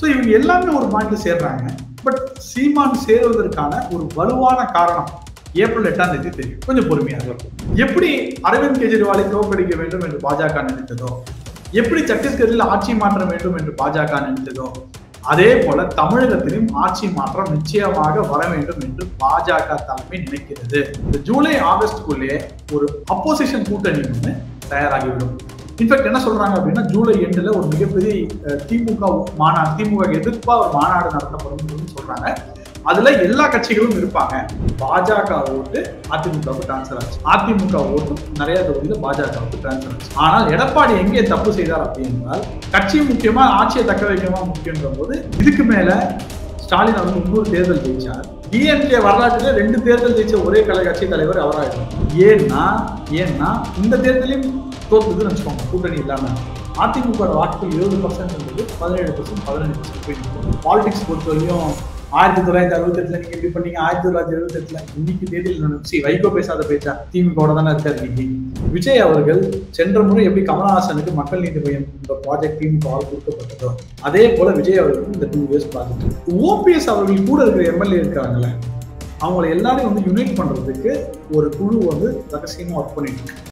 So இவங்க எல்லாமே ஒரு பாயிண்ட்ல சேர்றாங்க. பட் சீமான் சேருவதற்கான ஒரு வலுவான காரணம் ஏப்ரல் 8ஆம் தேதி தெரியும். கொஞ்சம் பொறுமையாக இருக்கும். எப்படி அரவிந்த் கெஜ்ரிவாலை தோற்கடிக்க வேண்டும் என்று பாஜக நினைத்ததோ, எப்படி சத்தீஸ்கரில் ஆட்சி மாற்ற வேண்டும் என்று பாஜக நினைத்ததோ, அதே போல தமிழகத்திலும் ஆட்சி மாற்றம் நிச்சயமாக வர வேண்டும் என்று பாஜக தலைமை நினைக்கிறது. இந்த ஜூலை ஆகஸ்டுக்குள்ளே ஒரு அப்போசிஷன் கூட்டணி ஒன்று தயாராகிவிடும். இன்ஃபேக்ட் என்ன சொல்றாங்க அப்படின்னா, ஜூலை எண்டில் ஒரு மிகப்பெரிய திமுக மாநாடு, திமுக எதிர்ப்பா ஒரு மாநாடு நடத்தப்படும் சொல்றாங்க. அதுல எல்லா கட்சிகளும் இருப்பாங்க. பாஜக ஓட்டு அதிமுகவுக்கு டிரான்ஸ்பர் ஆச்சு, அதிமுக ஓட்டு நிறைய தொகுதியில பாஜகவுக்கு டிரான்ஸ்பர் ஆச்சு. ஆனால் எடப்பாடி எங்கே தப்பு செய்தார் அப்படின்றால், கட்சி முக்கியமா ஆட்சியை தக்க வைக்கமா முக்கியன்ற போது இதுக்கு மேல ஸ்டாலின் அவர்கள் இன்னொரு தேர்தல் ஜெயிச்சார். டிஎம்கே வரலாற்றில் 2 தேர்தல் ஜெயிச்ச ஒரே கட்சி தலைவர் அவராயிடும். ஏன்னா இந்த தேர்தலையும் தோற்றுதுன்னு வச்சுக்கோங்க. கூட்டணி இல்லாம அதிமுக வாக்குகள் 20% இருந்தது, 17% 15% போயிட்டு. பாலிடிக்ஸ் பொறுத்தவரையும் 1968 நீங்க எப்படி பண்ணீங்க, 1978 இன்னைக்கு தேதியில் வைகோ பேசாத பேச்சா திமுக தானே இருக்காரு. இன்னைக்கு விஜய் அவர்கள் சென்ற முறை எப்படி கமலஹாசனுக்கு மக்கள் நீதி மையம் இந்த ப்ராஜெக்ட் திமுகவால் கொடுக்கப்பட்டதோ, அதே போல விஜய் அவர்களுக்கு இந்த 2 இயர்ஸ் ப்ராஜெக்ட். ஓபிஎஸ் அவர்கள் கூட இருக்கிற எம்எல்ஏ இருக்காங்கல்ல, அவங்களை எல்லாரையும் யுனைட் பண்றதுக்கு ஒரு குழு ரகசியமா ஒர்க் பண்ணிட்டு இருக்கு.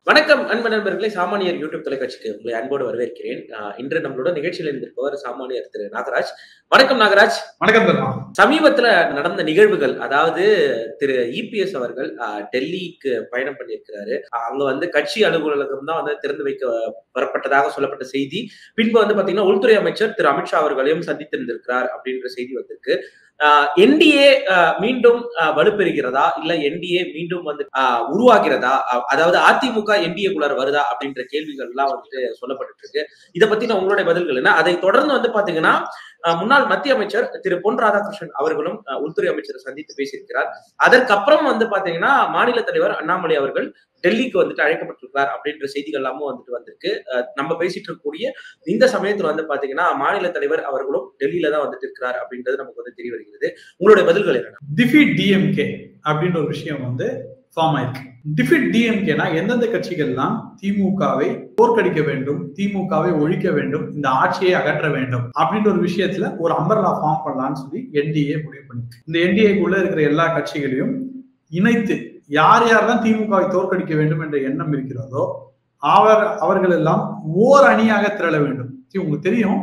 வணக்கம் அன்பு நண்பர்களே, சாமானியர் யூடியூப் தொலைக்காட்சிக்கு உங்களை அன்போடு வரவேற்கிறேன். இன்று நம்மளோட நிகழ்ச்சியில் இருந்திருப்பவர் சாமானியர் திரு நாகராஜ். வணக்கம் நாகராஜ். வணக்கம். சமீபத்துல நடந்த நிகழ்வுகள், அதாவது திரு இபிஎஸ் அவர்கள் டெல்லிக்கு பயணம் பண்ணியிருக்கிறாரு. அங்க கட்சி அலுவலகம் தான் திறந்து வைக்க வரப்பட்டதாக சொல்லப்பட்ட செய்தி. பின்பு பாத்தீங்கன்னா உள்துறை அமைச்சர் திரு அமித்ஷா அவர்களையும் சந்தித்திருந்திருக்கிறார் அப்படின்ற செய்தி வந்திருக்கு. என்டிஏ மீண்டும் வலுப்பெறுகிறதா, இல்ல என்டிஏ மீண்டும் உருவாகிறதா, அதாவது அதிமுக என்டிஏ குள்ளார வருதா அப்படின்ற கேள்விகள் எல்லாம் சொல்லப்பட்டு இருக்கு. இதை பத்தின உங்களுடைய பதில்கள் என்ன? அதை தொடர்ந்து பாத்தீங்கன்னா முன்னாள் மத்திய அமைச்சர் திரு பொன் ராதாகிருஷ்ணன் அவர்களும் உள்துறை அமைச்சரை சந்தித்து பேசியிருக்கிறார். அதற்கப்புறம் பாத்தீங்கன்னா மாநில தலைவர் அண்ணாமலை அவர்கள் டெல்லிக்கு அழைக்கப்பட்டிருக்கிறார் அப்படின்ற செய்திகள் எல்லாமும் வந்திருக்கு. நம்ம பேசிட்டு இருக்கக்கூடிய இந்த சமயத்துல பாத்தீங்கன்னா மாநில தலைவர் அவர்களும் டெல்லியில தான் இருக்கிறார் அப்படின்றது நமக்கு தெரிய வருகிறது. உங்களுடைய பதில்கள் என்ன? டிஃபீட் டிஎம்கே அப்படின்ற ஒரு விஷயம் ஃபார்ம் ஆயிருக்கு. டிஃபீட் டிஎம்கேனா எந்தெந்த கட்சிகள்லாம் திமுகவை தோற்கடிக்க வேண்டும், திமுகவை ஒழிக்க வேண்டும், இந்த ஆட்சியை அகற்ற வேண்டும் அப்படின்ற ஒரு விஷயத்துல ஒரு அம்பர்லா ஃபார்ம் பண்ணலாம்னு சொல்லி என்டிஏ முடிவு பண்ணிருக்கு. இந்த என்டிஏக்குள்ள இருக்கிற எல்லா கட்சிகளையும் இணைத்து யார் யாரெல்லாம் திமுகவை தோற்கடிக்க வேண்டும் என்ற எண்ணம் இருக்கிறதோ அவர்கள் எல்லாம் ஓர் அணியாக திரள வேண்டும். உங்களுக்கு தெரியும்,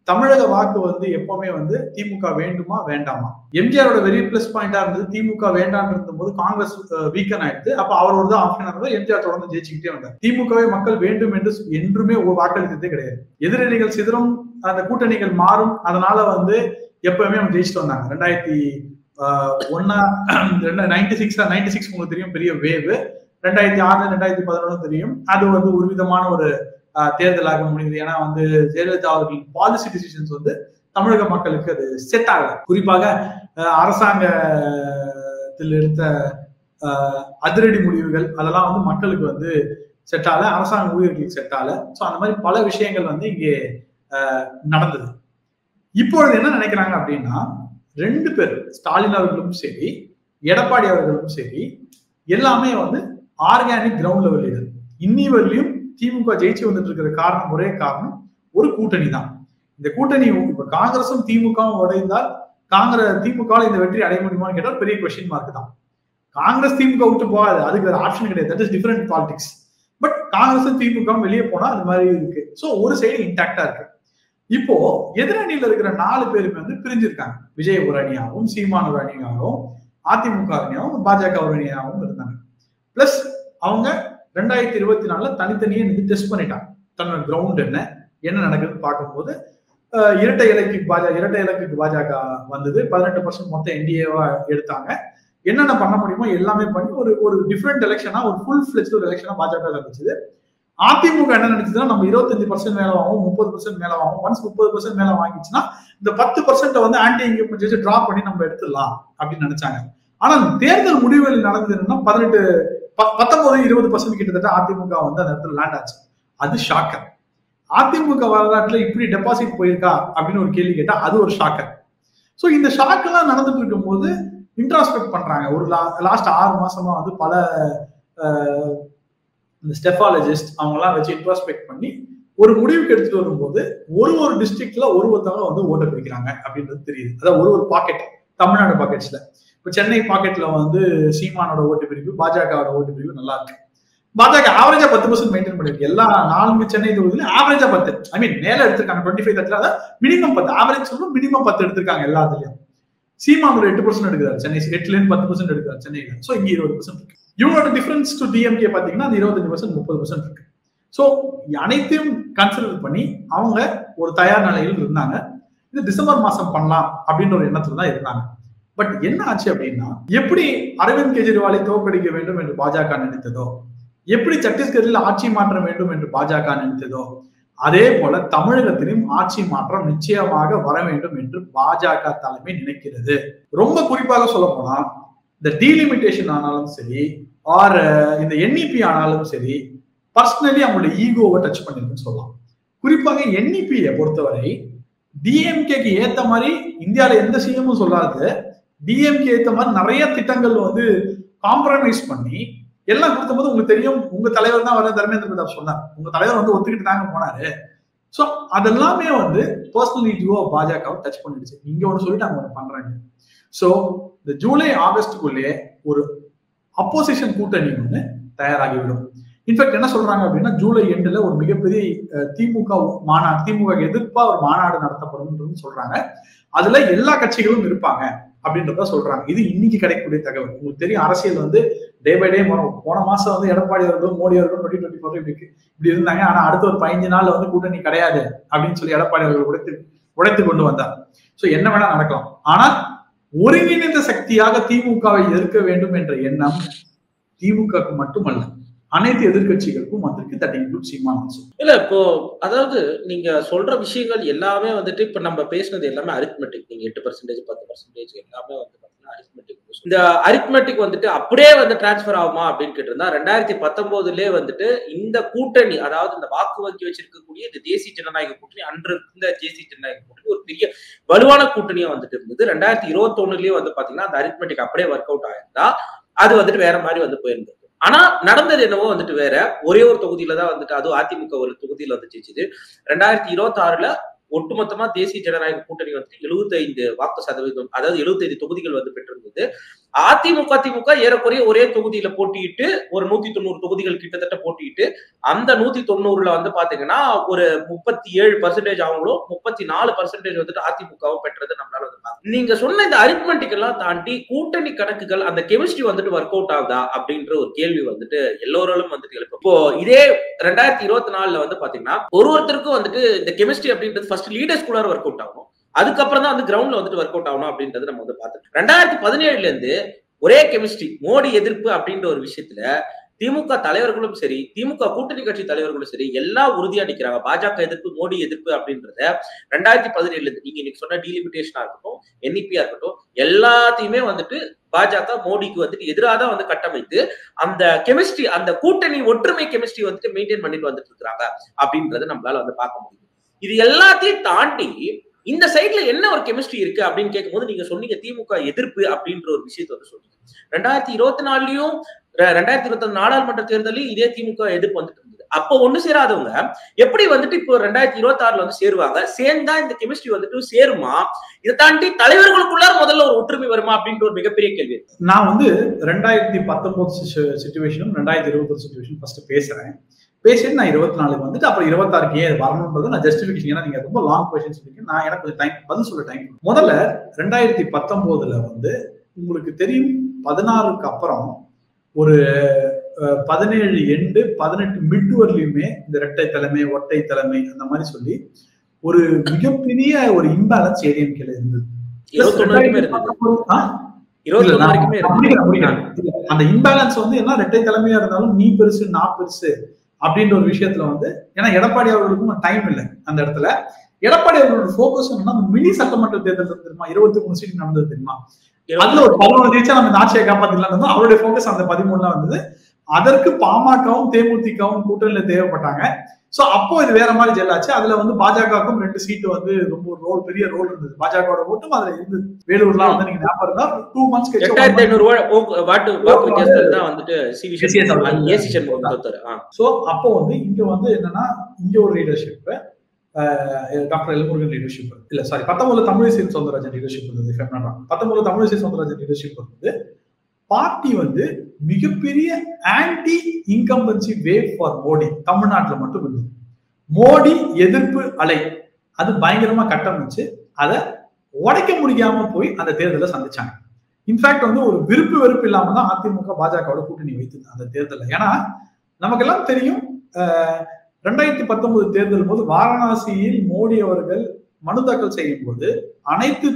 தமிழக வாக்கு எப்பவுமே திமுக வேண்டுமா வேண்டாமா. எம்ஜிஆரோட வெரி பிளஸ் பாயிண்டா இருந்தது திமுக வேண்டாம் இருந்த போது காங்கிரஸ் வீக்கன் ஆயிடுது. அப்ப அவரோட தான் ஆப்ஷன் இருந்தது. எம்ஜிஆர் தொடர்ந்து ஜெயிச்சுக்கிட்டே வந்தார். திமுகவை மக்கள் வேண்டும் என்று என்றுமே வாக்களித்ததே கிடையாது. எதிரணிகள் சிதறும், அந்த கூட்டணிகள் மாறும். அதனால எப்பவுமே அவங்க ஜெயிச்சுட்டு வந்தாங்க. 96 உங்களுக்கு தெரியும், பெரிய வேவ். 2006 2011 தெரியும். அது ஒரு விதமான ஒரு தேர்தலாக முடிந்தது. ஏன்னா ஜெயலலிதா அவர்களின் பாலிசி டிசிஷன்ஸ் தமிழக மக்களுக்கு அது செட் ஆகல. குறிப்பாக அரசாங்கத்தில் எடுத்த அதிரடி முடிவுகள் அதெல்லாம் மக்களுக்கு செட் ஆகல, அரசாங்க ஊழியர்களுக்கு செட் ஆகல. ஸோ அந்த மாதிரி பல விஷயங்கள் இங்கே நடந்தது. இப்பொழுது என்ன நினைக்கிறாங்க அப்படின்னா, 2 பேர், ஸ்டாலின் அவர்களும் சரி எடப்பாடி அவர்களும் சரி, எல்லாமே ஆர்கானிக் கிரவுண்ட் லெவல் லீடர். இன்னி வரலையும் திமுக ஜெயிச்சு இருக்கிற காரணம், ஒரே காரணம், ஒரு கூட்டணி தான். இந்த கூட்டணி இப்ப காங்கிரசும் திமுகவும் உடைந்தால் திமுக இந்த வெற்றி அடைய முடியுமான்னு கேட்டால் பெரிய கொஸ்டின் மார்க் தான். காங்கிரஸ் திமுக விட்டு போகாது, அதுக்கு வேற ஆப்ஷன் கிடையாது. That is different politics. But காங்கிரசும் திமுகவும் வெளியே போனா அது மாதிரி இருக்கு. ஸோ ஒரு சைடு இன்டாக்டா இருக்கு. இப்போ எதிரணியில இருக்கிற 4 பேருமே பிரிஞ்சிருக்காங்க. விஜய் ஒரு அணியாகவும், சீமான் ஒரு அணியாகவும், அதிமுக அணியாகவும், பாஜக ஒரு அணியாகவும் இருந்தாங்க. பிளஸ் அவங்க 2024 தனித்தனியே டெஸ்ட் பண்ணிட்டாங்க. தன்னோட கிரவுண்ட் என்ன நடக்குதுன்னு பார்க்கும்போது இரட்டை இலக்குக்கு பாஜக வந்தது. 18% மொத்த என்டிஏவா எடுத்தாங்க. என்னென்ன பண்ண முடியுமோ எல்லாமே பண்ணி ஒரு டிஃப்ரெண்ட் எலெக்ஷனா, ஒரு ஃபுல் ஃபிளெஜ்ட் ஒரு எலெக்ஷனா பாஜக இருந்துச்சு. அதிமுக என்ன நினைச்சதுன்னா, நம்ம 25% மேல வாங்கும், 30% மேல வாங்கும். ஒன்ஸ் 30% மேல வாங்கிச்சுன்னா இந்த 10% ஆன்டி இன்கம்பன்சி வச்சு டிராப் பண்ணி நம்ம எடுத்துடலாம் அப்படின்னு நினைச்சாங்க. ஆனா தேர்தல் முடிவுகளில் நடந்தது என்னன்னா 19-20% கிட்டத்தட்ட அதிமுக அந்த இடத்துல லேண்ட் ஆச்சு. அது ஷாக்கர். அதிமுக வரலாற்றுல இப்படி டெபாசிட் போயிருக்கா அப்படின்னு ஒரு கேள்வி கேட்டா அது ஒரு ஷாக்கர். ஸோ இந்த ஷாக் எல்லாம் நடந்துட்டு இருக்கும் போது இன்ட்ராஸ்பெக்ட் பண்றாங்க. ஒரு லாஸ்ட் 6 மாசமா வந்து பல இந்த ஸ்டெஃபாலஜிஸ்ட் அவங்க எல்லாம் வச்சு இன்ட்ராஸ்பெக்ட் பண்ணி ஒரு முடிவுக்கு எடுத்துட்டு வரும்போது ஒரு டிஸ்ட்ரிக்ட்ல ஒருத்தவங்க வந்து ஓட்ட பிடிக்கிறாங்க அப்படின்றது தெரியுது. அதாவது ஒரு பாக்கெட் தமிழ்நாடு பாக்கெட்ஸ்ல இப்ப சென்னை பாக்கெட்ல வந்து சீமானோட ஓட்டு பிரிவு, பாஜகவோட ஓட்டு பிரிவு நல்லா இருக்கு. பாஜக ஆவரேஜா 10% மெயின்டைன் பண்ணிருக்கு. எல்லா 4 சென்னை தொகுதியிலும் ஆவரேஜா 10, ஐ மீன் மேல எடுத்திருக்காங்க 25 மினிமம் 10, ஆவரேஜ் சொல்லும் மினிமம் 10 எடுத்திருக்காங்க எல்லாத்துலயும். சீமான் ஒரு 8% எடுக்கிறார் சென்னை, 8ல 10% எடுக்கிறார் சென்னையில. சோ இங்க 20% இருக்கு. இவங்களோட டிஃபரன்ஸ் டு டிஎம்கே பாத்தீங்கன்னா அந்த 25% 30% இருக்கு. சோ அனைத்தையும் கன்சிடர் பண்ணி அவங்க ஒரு தயார் நிலையில் இருந்தாங்க. இது டிசம்பர் மாசம் பண்ணலாம் அப்படின்ற ஒரு எண்ணத்துல தான் இருந்தாங்க. பட் என்ன ஆச்சு அப்படின்னா, எப்படி அரவிந்த் கெஜ்ரிவாலை தோற்கடிக்க வேண்டும் என்று பாஜக நினைத்ததோ, எப்படி சத்தீஸ்கரில் ஆட்சி மாற்றம் வேண்டும் என்று பாஜக நினைத்ததோ, அதே போல தமிழகத்திலும் ஆட்சி மாற்றம் நிச்சயமாக வர வேண்டும் என்று பாஜக தலைமை நினைக்கிறது. ரொம்ப குறிப்பாக சொல்ல போனா இந்த டீலிமிட்டேஷன் ஆனாலும் சரி, ஆர் இந்த என்இபி ஆனாலும் சரி, பர்சனலி அவங்களுடைய ஈகோவை டச் பண்ணிருக்குன்னு சொல்லலாம். குறிப்பாக என்இபியை பொறுத்தவரை டிஎம்கேக்கு ஏத்த மாதிரி இந்தியாவில எந்த சிஎமும் சொல்லாது, டிஎம்கே ஏத்த மாதிரி நிறைய திட்டங்கள் வந்து காம்ப்ரமைஸ் பண்ணி எல்லாம் கொடுத்தபோது உங்களுக்கு தெரியும், உங்க தலைவர் தான் வர தர்மேந்திர பிரதாப் சொன்னார், உங்க தலைவர் வந்து ஒத்துக்கிட்டு தாங்க போனாரு. சோ அதெல்லாமே வந்து பர்சனல் ஈகோ பாஜகவை டச் பண்ணிடுச்சு. இங்க ஒண்ணு சொல்லிட்டு அங்க ஒண்ணு பண்றாங்க. சோ இந்த ஜூலை ஆகஸ்டுக்குள்ளே ஒரு அப்போசிஷன் கூட்டணி ஒண்ணு தயாராகிவிடும். இன்ஃபேக்ட் என்ன சொல்றாங்க அப்படின்னா, ஜூலை எண்டுல ஒரு மிகப்பெரிய திமுக மாநாடு, திமுக எதிர்ப்பா ஒரு மாநாடு நடத்தப்படும் சொல்றாங்க. அதுல எல்லா கட்சிகளும் இருப்பாங்க அப்படின்றத சொல்றாங்க. இது இன்னைக்கு கிடைக்கக்கூடிய தகவல். உங்களுக்கு தெரியும், அரசியல் வந்து டே பை டே மாறும். போன மாசம் வந்து எடப்பாடி அவர்களும் மோடி அவர்களும் 2024 இப்படி இருந்தாங்க. ஆனா அடுத்த ஒரு 15 நாள்ல வந்து கூட்டணி கிடையாது அப்படின்னு சொல்லி எடப்பாடி அவர்கள் உடைத்து கொண்டு வந்தார். சோ என்ன வேணா நடக்கலாம். ஆனா ஒருங்கிணைந்த சக்தியாக திமுகவை எதிர்க்க வேண்டும் என்ற எண்ணம் திமுகவுக்கு மட்டுமல்ல, அனைத்து எதிர்கட்சிகளுக்கும் வந்திருக்கு. தட் இன்க்ளூட் சீமான். இல்ல இப்போ அதாவது நீங்க சொல்ற விஷயங்கள் எல்லாமே வந்துட்டு இப்ப நம்ம பேசுனது எல்லாமே அரித்மெட்டிக். நீங்க 8% 10% எல்லாமே வந்து பாத்தீங்கன்னா அரித்மெட்டிக். இந்த அரித்மெட்டிக் வந்துட்டு அப்படியே வந்து டிரான்ஸ்பர் ஆகுமா அப்படின்னு கேட்டிருந்தா 2019 வந்துட்டு இந்த கூட்டணி, அதாவது இந்த வாக்கு வங்கி வச்சிருக்கக்கூடிய இந்த தேசிய ஜனநாயக கூட்டணி, அன்று இருந்த தேசிய ஜனநாயக கூட்டணி ஒரு பெரிய வலுவான கூட்டணியா வந்துட்டு இருந்தது. 2021 வந்து பாத்தீங்கன்னா அந்த அரித்மெட்டிக் அப்படியே ஒர்க் அவுட் ஆயிருந்தா அது வந்துட்டு வேற மாதிரி வந்து போயிருந்தது. ஆனா நடந்தது என்னவோ வந்துட்டு வேற. ஒரே ஒரு தொகுதியில தான் வந்துட்டு, அதுவும் அதிமுக ஒரு தொகுதியில வந்து ஜெயிச்சது. 2026 ஒட்டுமொத்தமா தேசிய ஜனநாயக கூட்டணி வந்துட்டு 75 வாக்கு சதவீதம், அதாவது 75 தொகுதிகள் வந்து பெற்றிருந்தது. திமுக ஏறக்குறைய ஒரே தொகுதியில போட்டியிட்டு ஒரு 190 தொகுதிகள் கிட்டத்தட்ட போட்டியிட்டு அந்த 190ல வந்து பாத்தீங்கன்னா ஒரு 37% அவங்களும் 34% வந்துட்டு அதிமுகவும் பெற்றது நம்மளால வந்து பார்க்க. நீங்க சொன்ன இந்த அரித்மெட்டிக் எல்லாம் தாண்டி கூட்டணி கணக்குகள், அந்த கெமிஸ்ட்ரி வந்துட்டு ஒர்க் அவுட் ஆகுதா அப்படின்ற ஒரு கேள்வி வந்துட்டு எல்லோராலும் வந்துட்டு எழுப்பும். இப்போ இதே 2024 வந்து பாத்தீங்கன்னா ஒருத்தருக்கும் வந்துட்டு இந்த கெமிஸ்ட்ரி அப்படின்றது ஃபர்ஸ்ட் லீடர்ஸ் கூட ஒர்க் அவுட் ஆகும், அதுக்கப்புறம் தான் வந்து கிரவுண்ட்ல வந்துட்டு ஒர்க் அவுட் ஆகணும் அப்படின்றது நம்ம வந்து பார்த்துட்டோம். 2017 இருந்து ஒரே கெமிஸ்ட்ரி, மோடி எதிர்ப்பு அப்படின்ற ஒரு விஷயத்துல திமுக தலைவர்களும் சரி, திமுக கூட்டணி கட்சி தலைவர்களும் சரி, எல்லாம் உறுதியா நிக்கிறாங்க. பாஜக எதிர்ப்பு, மோடி எதிர்ப்பு அப்படின்றத 2017 இருந்து நீங்க இன்னைக்கு சொன்ன டீலிமிட்டேஷனா இருக்கட்டும், என்இபியா இருக்கட்டும், எல்லாத்தையுமே வந்துட்டு பாஜக மோடிக்கு வந்துட்டு எதிராக தான் வந்து கட்டமைத்து அந்த கெமிஸ்ட்ரி, அந்த கூட்டணி ஒற்றுமை கெமிஸ்ட்ரி வந்துட்டு மெயின்டைன் பண்ணிட்டு வந்துட்டு இருக்காங்க அப்படின்றத நம்மளால வந்து பார்க்க முடியும். இது எல்லாத்தையும் தாண்டி இந்த சைட்ல என்ன ஒரு கெமிஸ்ட்ரி இருக்கு அப்படின்னு கேட்கும்போது நீங்க சொன்னீங்க திமுக எதிர்ப்பு அப்படின்ற ஒரு விஷயத்தை வந்து சொன்னீங்க. 2024 2024 நாடாளுமன்ற தேர்தலையும் இதே திமுக எதிர்ப்பு வந்துட்டு இருந்தது. அப்போ ஒண்ணு சேராதவங்க எப்படி வந்துட்டு இப்போ 2026 வந்து சேருவாங்க? சேர்ந்தா இந்த கெமிஸ்ட்ரி வந்துட்டு சேருமா? இதை தாண்டி தலைவர்களுக்குள்ள முதல்ல ஒரு ஒற்றுமை வருமா அப்படின்ற ஒரு மிகப்பெரிய கேள்வி. நான் வந்து 2019 சிச்சுவேஷனும் 2021 சிச்சுவேஷன் ஃபர்ஸ்ட் பேசுறேன். பேசிட்டு நான் 24 வந்துட்டு அப்புறம் 26 ஏன் வரணும்ன்றது நான் ஜஸ்டிபிகேஷன். ஏன்னா நீங்க ரொம்ப லாங் கொஸ்டின் சொல்லிங்க, நான் எனக்கு கொஞ்சம் டைம் பதில் சொல்ல டைம். முதல்ல 2019 வந்து உங்களுக்கு தெரியும் 16க்கு அப்புறம் ஒரு 17 எண்டு 18 மிட் வரலையுமே இந்த இரட்டை தலைமை, ஒற்றை தலைமை அந்த மாதிரி சொல்லி ஒரு மிகப்பெரிய ஒரு இம்பேலன்ஸ் ஏடிஎம்கேல இருந்தது. அந்த இம்பேலன்ஸ் வந்து என்ன, இரட்டை தலைமையா இருந்தாலும் நீ பெருசு நான் பெருசு அப்படின்ற ஒரு விஷயத்துல வந்து, ஏன்னா எடப்பாடி அவர்களுக்கும் டைம் இல்லை அந்த இடத்துல. எடப்பாடி அவர்களோட போக்கஸ் என்னன்னா மினி சட்டமன்ற தேர்தல் தெரியுமா, 23 சீட் நடந்தது தெரியுமா, அதுல ஒரு 11 ஜெயிச்சா நம்ம ஆட்சியை காப்பாத்திக்கலாம். அவருடைய போக்கஸ் அந்த 13 வந்தது. அதற்கு பாமகவும் தேமுதிகவும் கூட்டணியில தேவைப்பட்டாங்க. சோ அப்போ இது வேற மாதிரி ஜெல்லாச்சு. அதுல வந்து பாஜகவுக்கும் 2 சீட்டு வந்து ரொம்ப பெரிய ரோல் இருந்தது. பாஜகவோட ஓட்டும் அதுல இருந்தது. வேலூர்லாம் வந்து நீங்க ஞாபகம் இருந்தா 2 months கழிச்சு 8500 வாக்கு வித்தியாசத்துல தான் வந்துட்டு ஏசி சண்முகம் தோத்தாரு. சோ அப்போ வந்து இங்க வந்து என்னன்னா இங்க ஒரு லீடர்ஷிப் டாக்டர் எல்முருகன் லீடர்ஷிப் இல்ல சாரி 19 தமிழிசை சவுந்தரராஜன் லீடர்ஷிப் இருந்தது. 19 தமிழிசை சவுந்தரராஜன் லீடர்ஷிப் இருந்தது. பார்ட்டி வந்து மிகப்பெரிய anti incumbency wave for Modi தமிழ்நாட்டில் மட்டும் இருந்தது. மோடி எதிர்ப்பு அலை அது பயங்கரமா கட்டமைச்சு அதை உடைக்க முடியாம போய் அந்த தேர்தலை சந்திச்சாங்க. இன்ஃபேக்ட் வந்து ஒரு விருப்பு வெறுப்பு இல்லாம தான் அதிமுக பாஜகவோட கூட்டணி வைத்தது அந்த தேர்தலில். ஏன்னா நமக்கெல்லாம் தெரியும் 2019 தேர்தல் போது வாரணாசியில் மோடி அவர்கள் மனு தாக்கல் செய்யும் போது அனைத்து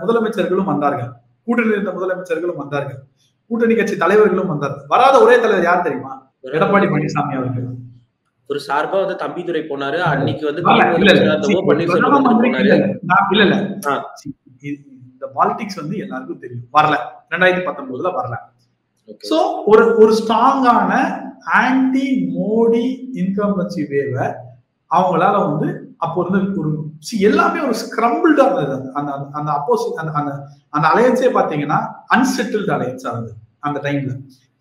முதலமைச்சர்களும் வந்தார்கள், கூட்டணியில் இருந்த முதலமைச்சர்களும் வந்தார்கள், கூட்டணி கட்சி தலைவர்களும் வந்தார்கள். வராத ஒரே தலைவர் யார் தெரியுமா? எடப்பாடி பழனிசாமி அவர்கள். ஒரு சார்பா வந்து தம்பிதுரை போனாரு. அன்னைக்கு வந்து இந்த பாலிடிக்ஸ் வந்து எல்லாருக்கும் தெரியும், வரல 2019 வரல. சோ ஒரு ஸ்ட்ராங்கான ஆன்டி மோடி இன்கம்பன்சி வேவ அவங்களால வந்து அப்போ இருந்து ஒரு எல்லாமே ஒரு ஸ்கிரம்பிள்டா இருந்தது. அந்த அப்போசிட் அந்த அலையன்ஸே பாத்தீங்கன்னா அன்செட்டில்டு அலையன்ஸா இருந்தது. அந்த டைம்ல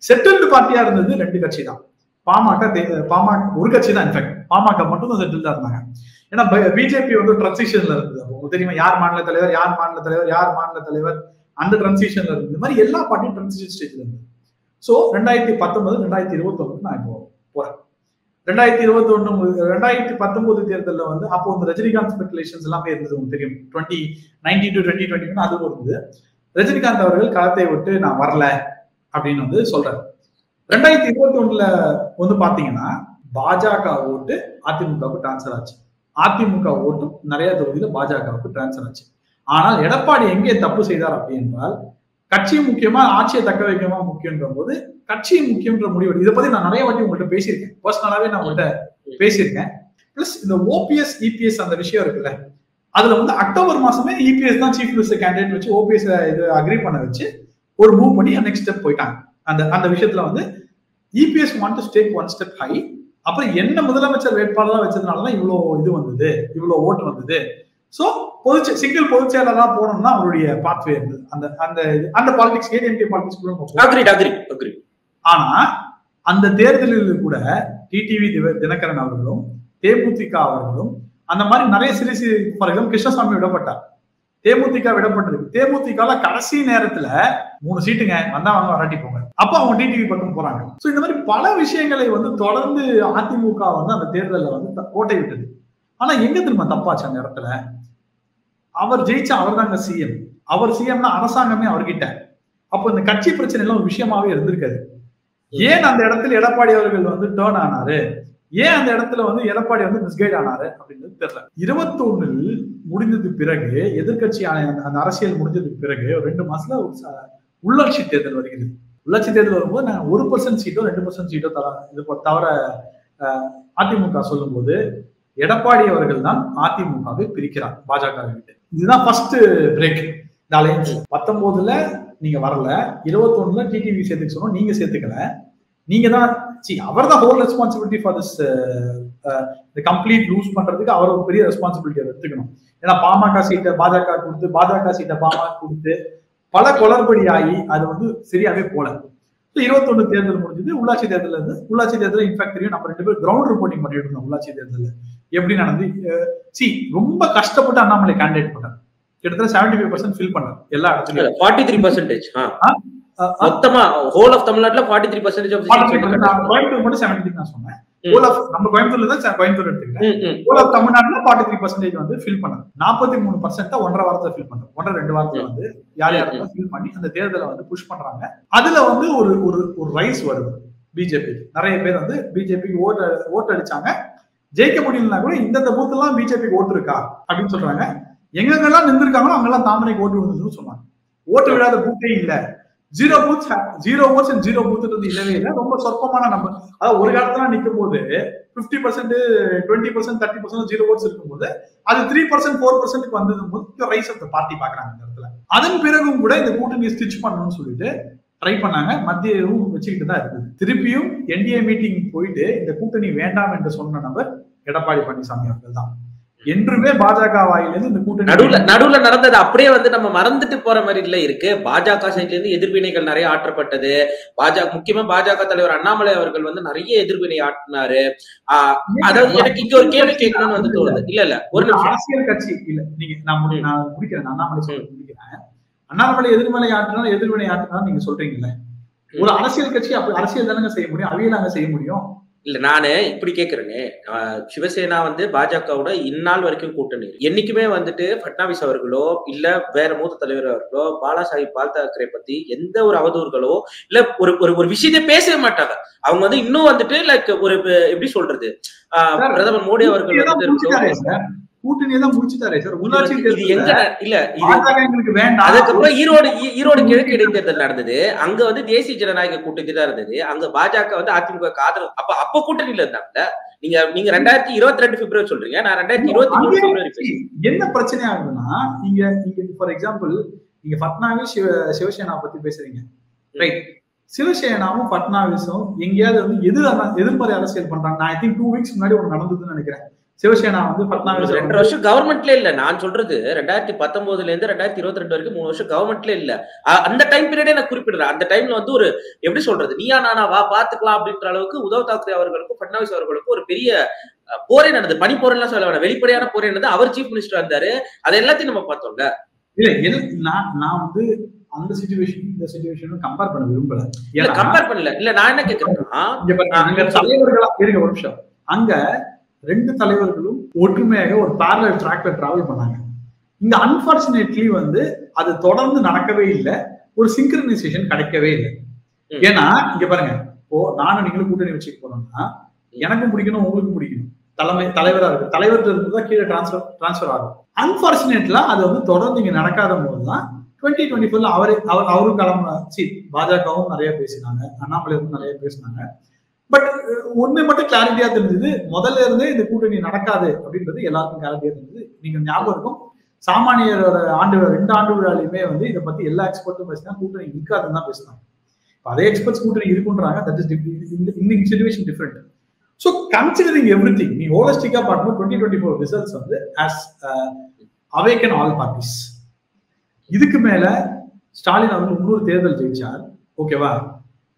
செட்டில்டு பார்ட்டியா இருந்தது 2 கட்சி தான். பாமக ஒரு கட்சி தான், இன்ஃபேக்ட் பாமக மட்டும் தான் செட்டில்டா இருந்தாங்க. ஏன்னா பிஜேபி வந்து டிரான்சிஷன்ல இருந்தது. உங்களுக்கு தெரியுமா யார் மாநில தலைவர் யார் மாநில தலைவர் யார் மாநில தலைவர் அந்த டிரான்சிஷன்ல இருந்தது. இந்த மாதிரி எல்லா பார்ட்டியும் டிரான்சிஷன் ஸ்டேஜ்ல இருந்தது. சோ 2019 2021 நான் இப்போ போறேன். 2019 தேர்தலில் வந்து அப்போ இந்த ரஜினிகாந்த் ஸ்பெகுலேஷன்ஸ் எல்லாமே இருந்தது. உங்களுக்கு தெரியும் 2019 to 2021 அதுவும் இருந்தது. ரஜினிகாந்த் அவர்கள் களத்தை விட்டு நான் வரல அப்படின்னு வந்து சொல்றாரு. 2021 வந்து பாத்தீங்கன்னா பாஜக ஓட்டு அதிமுகவுக்கு டிரான்ஸ்பர் ஆச்சு. அதிமுக ஓட்டும் நிறைய தொகுதியில பாஜகவுக்கு டிரான்ஸ்பர் ஆச்சு. ஆனால் எடப்பாடி எங்கே தப்பு செய்தார் அப்படி என்றால், கட்சி முக்கியமா ஆட்சியை தக்க வைக்கமா முக்கியன்ற போது கட்சி முக்கியன்ற முடிவு. இதை பத்தி நான் நிறைய வாட்டி உங்கள்கிட்ட பேசியிருக்கேன், பர்சனலாவே நான் உங்கள்கிட்ட பேசியிருக்கேன். பிளஸ் இந்த ஓபிஎஸ் இபிஎஸ் அந்த விஷயம் இருக்குல்ல, அதுல வந்து அக்டோபர் மாசமே இபிஎஸ் தான் சீஃப் மினிஸ்டர் கேண்டிடேட் வச்சு ஓபிஎஸ் இது அக்ரி பண்ண வச்சு ஒரு மூவ் பண்ணி நெக்ஸ்ட் ஸ்டெப் போயிட்டாங்க. அந்த விஷயத்துல வந்து EPS want to take one step high. அப்புறம் என்ன முதலமைச்சர் வேட்பாளராக வச்சதுனாலதான் இவ்வளவு இது வந்தது, இவ்வளவு ஓட்டு வந்தது. சோ சிங்கிள் பொதுச் செயலரா போனோம்னா அவருடைய பாத்வே இருந்தது. அந்த பாலிடிக்ஸ் ஏடிஎம்கே பாலிடிக்ஸ். ஆனா அந்த தேர்தலில் கூட டிடிவி தினகரன் அவர்களும் தேமுதிக அவர்களும் அந்த மாதிரி நிறைய சிறு கிருஷ்ணசாமி விடப்பட்டார். தேமுதிக விடப்பட்டது. தேமுதிக கடைசி நேரத்துல 3 சீட்டுங்க வந்தா அவங்க வராட்டி போங்க, அப்ப அவங்க டிடிவி பக்கம் போறாங்க. சோ இந்த மாதிரி பல விஷயங்களை வந்து தொடர்ந்து அதிமுக வந்து அந்த தேர்தலில் வந்து கோட்டை விட்டது. ஆனா எங்க திரும்ப தப்பாச்சு அந்த இடத்துல? அவர் ஜெயிச்சா அவர் தாங்க சிஎம். அவர் சிஎம்னா அரசாங்கமே அவர்கிட்ட. அப்போ இந்த கட்சி பிரச்சனை எல்லாம் ஒரு விஷயமாவே இருந்திருக்காது. ஏன் அந்த இடத்துல எடப்பாடி அவர்கள் வந்து டேர்ன் ஆனாரு, ஏன் அந்த இடத்துல வந்து எடப்பாடி வந்து மிஸ்கைட் ஆனாரு அப்படின்றது தெரியல. 21 முடிந்தது பிறகு எதிர்கட்சி அந்த அரசியல் முடிஞ்சதுக்கு பிறகு 2 மாசத்துல உள்ளாட்சி தேர்தல் வருகிறது. உள்ளாட்சி தேர்தல் வரும்போது நாங்க 1% சீட்டோ 2% சீட்டோ தவிர அதிமுக சொல்லும் போது எடப்பாடி அவர்கள் தான் அதிமுகவை பிரிக்கிறார் பாஜக கிட்ட. இதுதான் ஃபர்ஸ்ட் பிரேக் இந்த அலையன்ஸ். 19 நீங்க வரல, 21 டிடிவி சேர்த்துக்க சொன்னோம், நீங்க சேர்த்துக்கல. நீங்க தான் அவர் தான் whole responsibility for this complete lose பண்றதுக்கு அவர் ஒரு பெரிய ரெஸ்பான்சிபிலிட்டி எடுத்துக்கணும். ஏன்னா பாமக சீட்டை பாஜக கொடுத்து, பாஜக சீட்டை பாமக கொடுத்து பல குளறுபடி ஆகி அது வந்து சரியாவே போல. 21 தேர்தல் முடிஞ்சது. உள்ளாட்சி தேர்தல் இருந்து உள்ளாட்சி தேர்தல் இன்ஃபேக்ட் தெரியும், நம்ம 2 பேரும் கிரவுண்ட் ரிப்போர்ட்டிங் பண்ணிட்டு இருந்தோம். உள்ளாட்சி தேர்தல் எப்படி நடந்து ரொம்ப கஷ்டப்பட்டு அண்ணாமலை கேண்டிடேட் பண்ணார். கிட்டத்தட்ட 75% ஃபில் பண்ணார் எல்லா இடத்துலயும். 43% மொத்தமா ஹோல் ஆஃப் தமிழ்நாட்டுல 43% ஆஃப் கோயம்புத்தூர் மட்டும் 70 நான் சொன்னேன். நம்ம கோயம்புத்தூர்ல தான் கோயம்புத்தூர் எடுத்துக்கிட்டேன். ஹோல் ஆஃப் தமிழ்நாட்டுல 43% வந்து ஃபில் பண்ணார். 43% 1.5 வாரத்துல ஃபில் பண்ணார். 1.5-2 வாரத்துல வந்து யார் யாரெல்லாம் ஃபில் பண்ணி அந்த தேர்தலை வந்து புஷ் பண்றாங்க. அதுல வந்து ஒரு ரைஸ் வருது பிஜேபி. நிறைய பேர் வந்து பிஜேபிக்கு ஓட்டு அடிச்சாங்க. ஜெயிக்க முடியலன்னா கூட இந்தந்த பூத் எல்லாம் பிஜேபிக்கு ஓட்டு இருக்கா அப்படின்னு சொல்றாங்க. எங்கெல்லாம் நின்றுருக்காங்களோ அங்கெல்லாம் தாமரைக்கு ஓட்டு விழுந்துன்னு சொன்னாங்க. ஓட்டு விடாத பூத்தே இல்ல. 0 votes and 0 booth இல்லவே இல்லை. ரொம்ப சொற்பமான நம்பர். அதாவது ஒரு காலத்துல நிற்கும் போது 50%, 20%, 30% 0 votes இருக்கும்போது அது 3%, 4% வந்தது போது ரைஸ் ஆஃப் த பார்ட்டி பாக்குறாங்க இந்த இடத்துல. அதன் பிறகும் கூட இந்த கூட்டணியை ஸ்டிச் பண்ணணும்னு சொல்லிட்டு ட்ரை பண்ணாங்க, மத்தியவும் வச்சுக்கிட்டு தான் இருக்குது. திருப்பியும் என்டிஏ மீட்டிங் போயிட்டு இந்த கூட்டணி வேண்டாம் என்று சொன்ன நபர் எடப்பாடி பழனிசாமி அவர்கள் தான். என்றுமே பாஜக வாயிலிருந்து இந்த கூட்டணி நடுவுல நடந்தது அப்படியே நம்ம மறந்துட்டு போற மாதிரி இல்ல இருக்கு. பாஜக சைட்ல இருந்து எதிர்வினைகள் நிறைய ஆற்றப்பட்டது. முக்கியமா பாஜக தலைவர் அண்ணாமலை அவர்கள் நிறைய எதிர்வினை ஆற்றினாரு. அதாவது எனக்கு இங்க ஒரு கேள்வி கேட்கணும்னு தோணுது. இல்ல ஒரு அரசியல் கட்சி இல்ல, நீங்க நான் முடிக்கிறேன், அண்ணாமலை சொல்ல முடிக்கிறேன். அண்ணாமலை எதிர்வினை ஆற்றினாலும் நீங்க சொல்றீங்கல்ல, ஒரு அரசியல் கட்சி அப்படி அரசியல் தானங்க செய்ய முடியும், அவையிலாங்க செய்ய முடியும். இல்ல நானு இப்படி கேக்குறேனே, சிவசேனா இந்நாள் இந்நாள் வரைக்கும் கூட்டணி என்னைக்குமே பட்னாவிஸ் அவர்களோ இல்ல வேற மூத்த தலைவர் அவர்களோ பாலாசாஹிப் பால் தாக்கரே பத்தி எந்த ஒரு அவதூறுகளோ இல்ல ஒரு விஷயத்தை பேசவே மாட்டாங்க. அவங்க இன்னும் லைக் ஒரு எப்படி சொல்றது, பிரதமர் மோடி அவர்கள் கூட்டணியை தான் முடிச்சுட்டாரே சார். உள்ளாட்சி அதுக்கப்புறம் ஈரோடு கிழக்கு இடைத்தேர்தல் நடந்தது. அங்க தேசிய ஜனநாயக கூட்டணி தான் இருந்தது. அங்க பாஜக அதிமுக ஆதரவு அப்ப கூட்டணியில இருந்தாங்க. நீங்க 2022 பிப்ரவரி சொல்றீங்க, நான் 2023 பிப்ரவரி. என்ன பிரச்சனை ஆகுதுன்னா, இங்க ஃபார் எக்ஸாம்பிள் நீங்க பட்னாவிஸ் சிவசேனா பத்தி பேசுறீங்க, ரைட்? சிவசேனாவும் பட்னாவிஸும் எங்கேயாவது எதிர்மறை அரசியல் பண்றாங்க. நான் ஐ திங்க் 2 வீக்ஸ் முன்னாடி ஒண்ணு நடந்ததுன்னு நினைக்கிறேன். சிவசேனா பட்னாவிஸ் 2 வருஷம் கவர்மெண்ட்ல இல்ல. நான் சொல்றது 2019 இருந்து 2022 வரைக்கும் 3 வருஷம் கவர்மெண்ட்ல இல்ல. அந்த டைம் பீரியடே நான் குறிப்பிடுறேன். அந்த டைம்ல ஒரு எப்படி சொல்றது, நீயா நானா வா பாத்துக்கலாம் அப்படின்ற அளவுக்கு உத்தவ் தாக்கரே அவர்களுக்கும் பட்னாவிஸ் அவர்களுக்கும் ஒரு பெரிய போரே நடந்தது. பனி போரெல்லாம் சொல்ல வேணாம், வெளிப்படையான போரே நடந்தது. அவர் சீஃப் மினிஸ்டர் இருந்தாரு. அது எல்லாத்தையும் நம்ம பார்த்தோம்ல. இல்ல நான் அந்த சிச்சுவேஷன் இந்த சிச்சுவேஷன் கம்பேர் பண்ண விரும்பல. கம்பேர் பண்ணல. இல்ல நான் என்ன கேக்குறேன்னா, தலைவர்களா இருக்க ஒரு நிமிஷம், அங்க 2 தலைவர்களும் ஒற்றுமையாக ஒரு parallel trackல டிராவல் பண்ணாங்க. இங்க அன்பார்ச்சுனேட்லி அது தொடர்ந்து நடக்கவே இல்லை, ஒரு சிங்க்ரனைசேஷன் கிடைக்கவே இல்லை. ஏன்னா இங்க பாருங்க, இப்போ நானும் நீங்களும் கூட்டணி வச்சுக்க போனோம்னா எனக்கும் பிடிக்கணும், உங்களுக்கும் பிடிக்கணும், தலைவரா இருக்கு, தலைவர்கிட்ட இருந்துதான் கீழே டிரான்ஸ்பர் ஆகும். அன்பார்ச்சுனேட்லா அது தொடர்ந்து இங்க நடக்காத போதுதான் 2024 அவரும் கிளம்பி பாஜகவும் நிறைய பேசினாங்க, அண்ணாமலையும் நிறைய பேசினாங்க. பட் ஒண்ணு மட்டும் கிளாரிட்டியா தெரிஞ்சது, முதல்ல இருந்தே இந்த கூட்டணி நடக்காது அப்படின்றது எல்லாருக்கும் கிளாரிட்டியா தெரிஞ்சது. நீங்க ஞாபகம் இருக்கும், சாமானியரோட 2 ஆண்டு விழாலையுமே இதை பத்தி எல்லா எக்ஸ்பர்ட்டும் பேசினா கூட்டணி இருக்காதுன்னு தான் பேசினாங்க. அதே எக்ஸ்பர்ட்ஸ் கூட்டணி இருக்குன்றாங்க. தட் இஸ் இன்னைக்கு situation different. So considering everything, நீ ஹோலிஸ்டிக்கா பார்க்கணும். 2024 results as awaken all parties. இதுக்கு மேல ஸ்டாலின் அவர்கள் இன்னொரு தேர்தல் ஜெயிச்சார், ஓகேவா?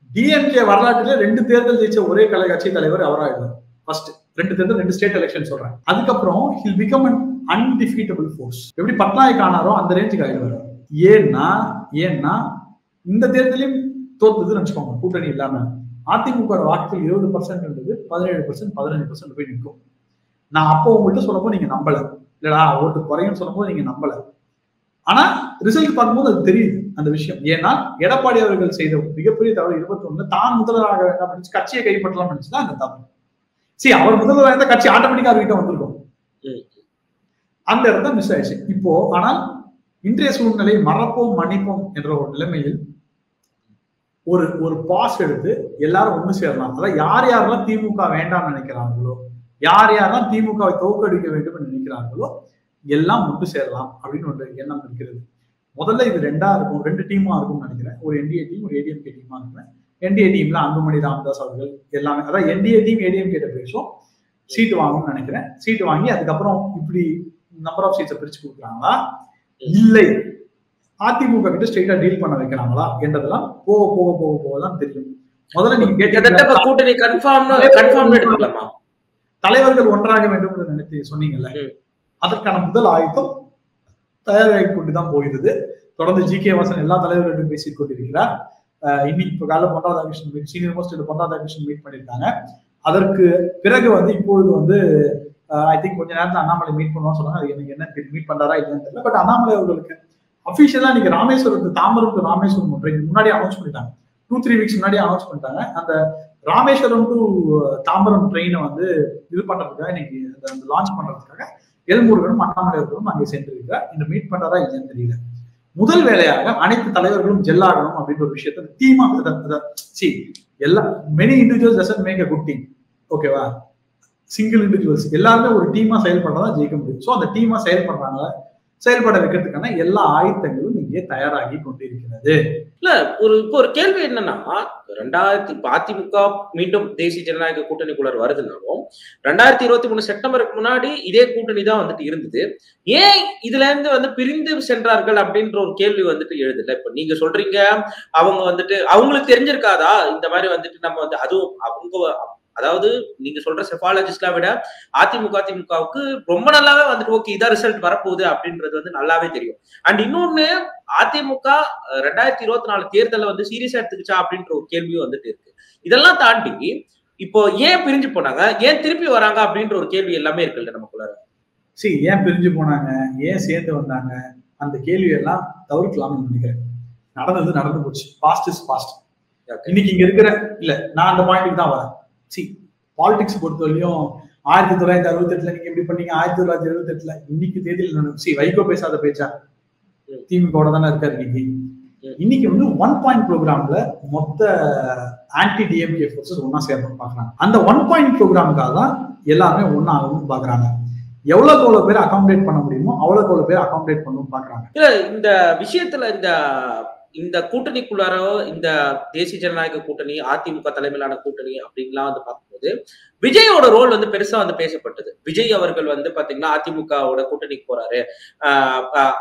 டிஎம்கே வரலாற்றிலே 2 தேர்தல் ஜெயிச்ச ஒரே கட்சி தலைவர் அவராயிடும். ஃபர்ஸ்ட் 2 தேர்தல் 2 ஸ்டேட் எலெக்ஷன் சொல்றேன். அதுக்கப்புறம் ஹில் பிகம் அன் அன்டிஃபீட்டபிள் ஃபோர்ஸ். எப்படி பட்நாயக் ஆனாரோ அந்த ரேஞ்சுக்கு ஆயிடுவாரு. ஏன்னா இந்த தேர்தலையும் தோத்துதுன்னு வச்சுக்கோங்க, கூட்டணி இல்லாம. அதிமுக வாக்குகள் 20% இருந்தது, 17% 15% போய் நிற்கும். நான் அப்போ உங்கள்கிட்ட சொல்லப்போ நீங்க நம்பல, இல்லடா ஓட்டு குறையும் சொல்லப்போ நீங்க நம்பல. ஆனா ரிசல்ட் பார்க்கும்போது அது தெரியுது அந்த விஷயம். ஏன்னா எடப்பாடி அவர்கள் செய்த மிகப்பெரிய தவறு 21 தான் முதல்வராக வேண்டாம் நினைச்சு கட்சியை கைப்பற்றலாம் நினைச்சுதான் அந்த தவறு. அவர் முதல்வராக இருந்தா கட்சி ஆட்டோமேட்டிக்கா அவர்கிட்ட வந்திருக்கும். அந்த இடத்த மிஸ் ஆயிடுச்சு இப்போ. ஆனால் இன்றைய சூழ்நிலை மறப்போம் மன்னிப்போம் என்ற ஒரு நிலைமையில் ஒரு பாஸ் எடுத்து எல்லாரும் ஒண்ணு சேரலாம். அதாவது யாரெல்லாம் திமுக வேண்டாம் நினைக்கிறாங்களோ, யாரெல்லாம் திமுகவை தோற்கடிக்க வேண்டும் என்று நினைக்கிறாங்களோ எல்லாம் ஒன்று சேரலாம் அப்படின்னு ஒரு எண்ணம் இருக்கிறது. முதல்ல இது 2 இருக்கும், 2 டீமா இருக்கும்னு நினைக்கிறேன். ஒரு என்டிஏ டீம், ஒரு ஏடிஎம்கே டீமா இருக்கிறேன். என்டிஏ டீம்ல அன்புமணி ராமதாஸ் அவர்கள் எல்லாமே, அதாவது என்டிஏ டீம் ஏடிஎம்கே பேசும், சீட்டு வாங்கணும்னு நினைக்கிறேன். சீட்டு வாங்கி அதுக்கப்புறம் இப்படி நம்பர் ஆஃப் சீட்ஸை பிரிச்சு கொடுக்குறாங்களா, இல்லை அதிமுக கிட்ட ஸ்ட்ரெயிட்டா டீல் பண்ண வைக்கிறாங்களா என்றதெல்லாம் போக போக போக போகதான் தெரியும். முதல்ல நீங்க கூட்டணி கன்ஃபார்ம் எடுத்துக்கலாமா? தலைவர்கள் ஒன்றாக வேண்டும் என்று நினைத்து சொன்னீங்கல்ல, அதற்கான முதல் ஆயுதம் தயாராகி கொண்டுதான் போகிறது. தொடர்ந்து ஜி.கே. வாசன் எல்லா தலைவர்களும் பேசிக் கொண்டிருக்கிறார். இன்னைக்கு இப்போ காலையில் Pon Radhakrishnan meet, senior most Pon Radhakrishnan meet பண்ணியிருக்காங்க. அதற்கு பிறகு இப்பொழுது ஐ திங்க் கொஞ்ச நேரத்தில் அண்ணாமலை மீட் பண்ணுவான்னு சொன்னாங்க. அது எனக்கு என்ன மீட் பண்றாரா இல்லைன்னு தெரியல. பட் அண்ணாமலை அவர்களுக்கு அபிஷியலா இன்னைக்கு தாம்பரம் டு ராமேஸ்வரம் முன்னாடி அனௌன்ஸ் பண்ணிட்டாங்க. 2-3 வீக்ஸ் முன்னாடி அனௌன்ஸ் பண்ணிட்டாங்க. அந்த ராமேஸ்வரம் டு தாம்பரம் ட்ரெயினை இது பண்றதுக்காக இன்னைக்கு லான்ச் பண்றதுக்காக எல்முருகனும் அண்ணாமலை அவர்களும் அங்கே சென்றிருக்கிறார். இந்த மீட் பண்றதா இல்லைன்னு தெரியல. முதல் வேலையாக அனைத்து தலைவர்களும் ஜெல்லாகணும் அப்படின்ற ஒரு விஷயத்த டீமா எல்லா many individuals doesn't make a good team, ஓகேவா? சிங்கிள் இண்டிவிஜுவல்ஸ் எல்லாருமே ஒரு டீமா செயல்படுறதா ஜெயிக்க முடியும். ஸோ அந்த டீமா செயல்படுறாங்க. செயல்பட வைக்கிறதுக்கான எல்லா ஆயத்தங்களும் இங்கே தயாராகி கொண்டிருக்கிறது. இல்ல இப்போ ஒரு கேள்வி என்னன்னா, அதிமுக மீண்டும் தேசிய ஜனநாயக கூட்டணிக்குள்ள வருதுனாலும் 2023 செப்டம்பருக்கு முன்னாடி இதே கூட்டணி தான் வந்துட்டு இருந்தது. ஏன் இதுல இருந்து பிரிந்து சென்றார்கள் அப்படின்ற ஒரு கேள்வி எழுதுல. இப்ப நீங்க சொல்றீங்க அவங்க அவங்களுக்கு தெரிஞ்சிருக்காதா இந்த மாதிரி நம்ம அதுவும் அவங்க, அதாவது நீங்க சொல்ற செஃபாலஜிஸ்ட்ல விட அதிமுகவுக்கு ரொம்ப நல்லாவே ஓகே இதான் ரிசல்ட் வரப்போகுது அப்படின்றது நல்லாவே தெரியும். அண்ட் இன்னொன்னு, அதிமுக 2024 தேர்தலை சீரியஸா எடுத்துக்கிச்சா அப்படின்ற ஒரு கேள்வியும் இருக்கு. இதெல்லாம் தாண்டி இப்போ ஏன் பிரிஞ்சு போனாங்க, ஏன் திருப்பி வராங்க அப்படின்ற ஒரு கேள்வி எல்லாமே இருக்குல்ல நமக்குள்ள. ஏன் பிரிஞ்சு போனாங்க, ஏன் சேர்ந்து வந்தாங்க, அந்த கேள்வி எல்லாம் தவிர்க்கலாம்னு நினைக்கிறேன். நடந்து போச்சு. Past is past. இன்னைக்கு இங்க இருக்கிற இல்ல, நான் அந்த பாயிண்ட்டுக்கு தான் வரேன். பாலிடிக்ஸ் பொறுத்தவரையும் 1968 நீங்க எப்படி பண்ணீங்க, 1978 இன்னைக்கு தேதியில் வைகோ பேசாத பேச்சா, திமுக தானே இருக்காரு. இன்னைக்கு 1 பாயிண்ட் ப்ரோக்ராம்ல மொத்த ஆன்டி டிஎம்கே ஃபோர்ஸஸ் ஒன்னா சேரணும் பாக்குறாங்க. அந்த 1 பாயிண்ட் ப்ரோக்ராமுக்காக தான் எல்லாருமே ஒன்னா ஆகணும்னு பாக்குறாங்க. எவ்வளவு பேர் அகாமடேட் பண்ண முடியுமோ அவ்வளவு பேர் அகாமடேட் பண்ணணும்னு பாக்குறாங்க. இந்த விஷயத்துல இந்த கூட்டணிக்குள்ளாரோ இந்த தேசிய ஜனநாயக கூட்டணி, அதிமுக தலைமையிலான கூட்டணி அப்படின்லாம் பார்க்கும்போது விஜயோட ரோல் பெருசா பேசப்பட்டது. விஜய் அவர்கள் பாத்தீங்கன்னா அதிமுகவோட கூட்டணிக்கு போறாரு.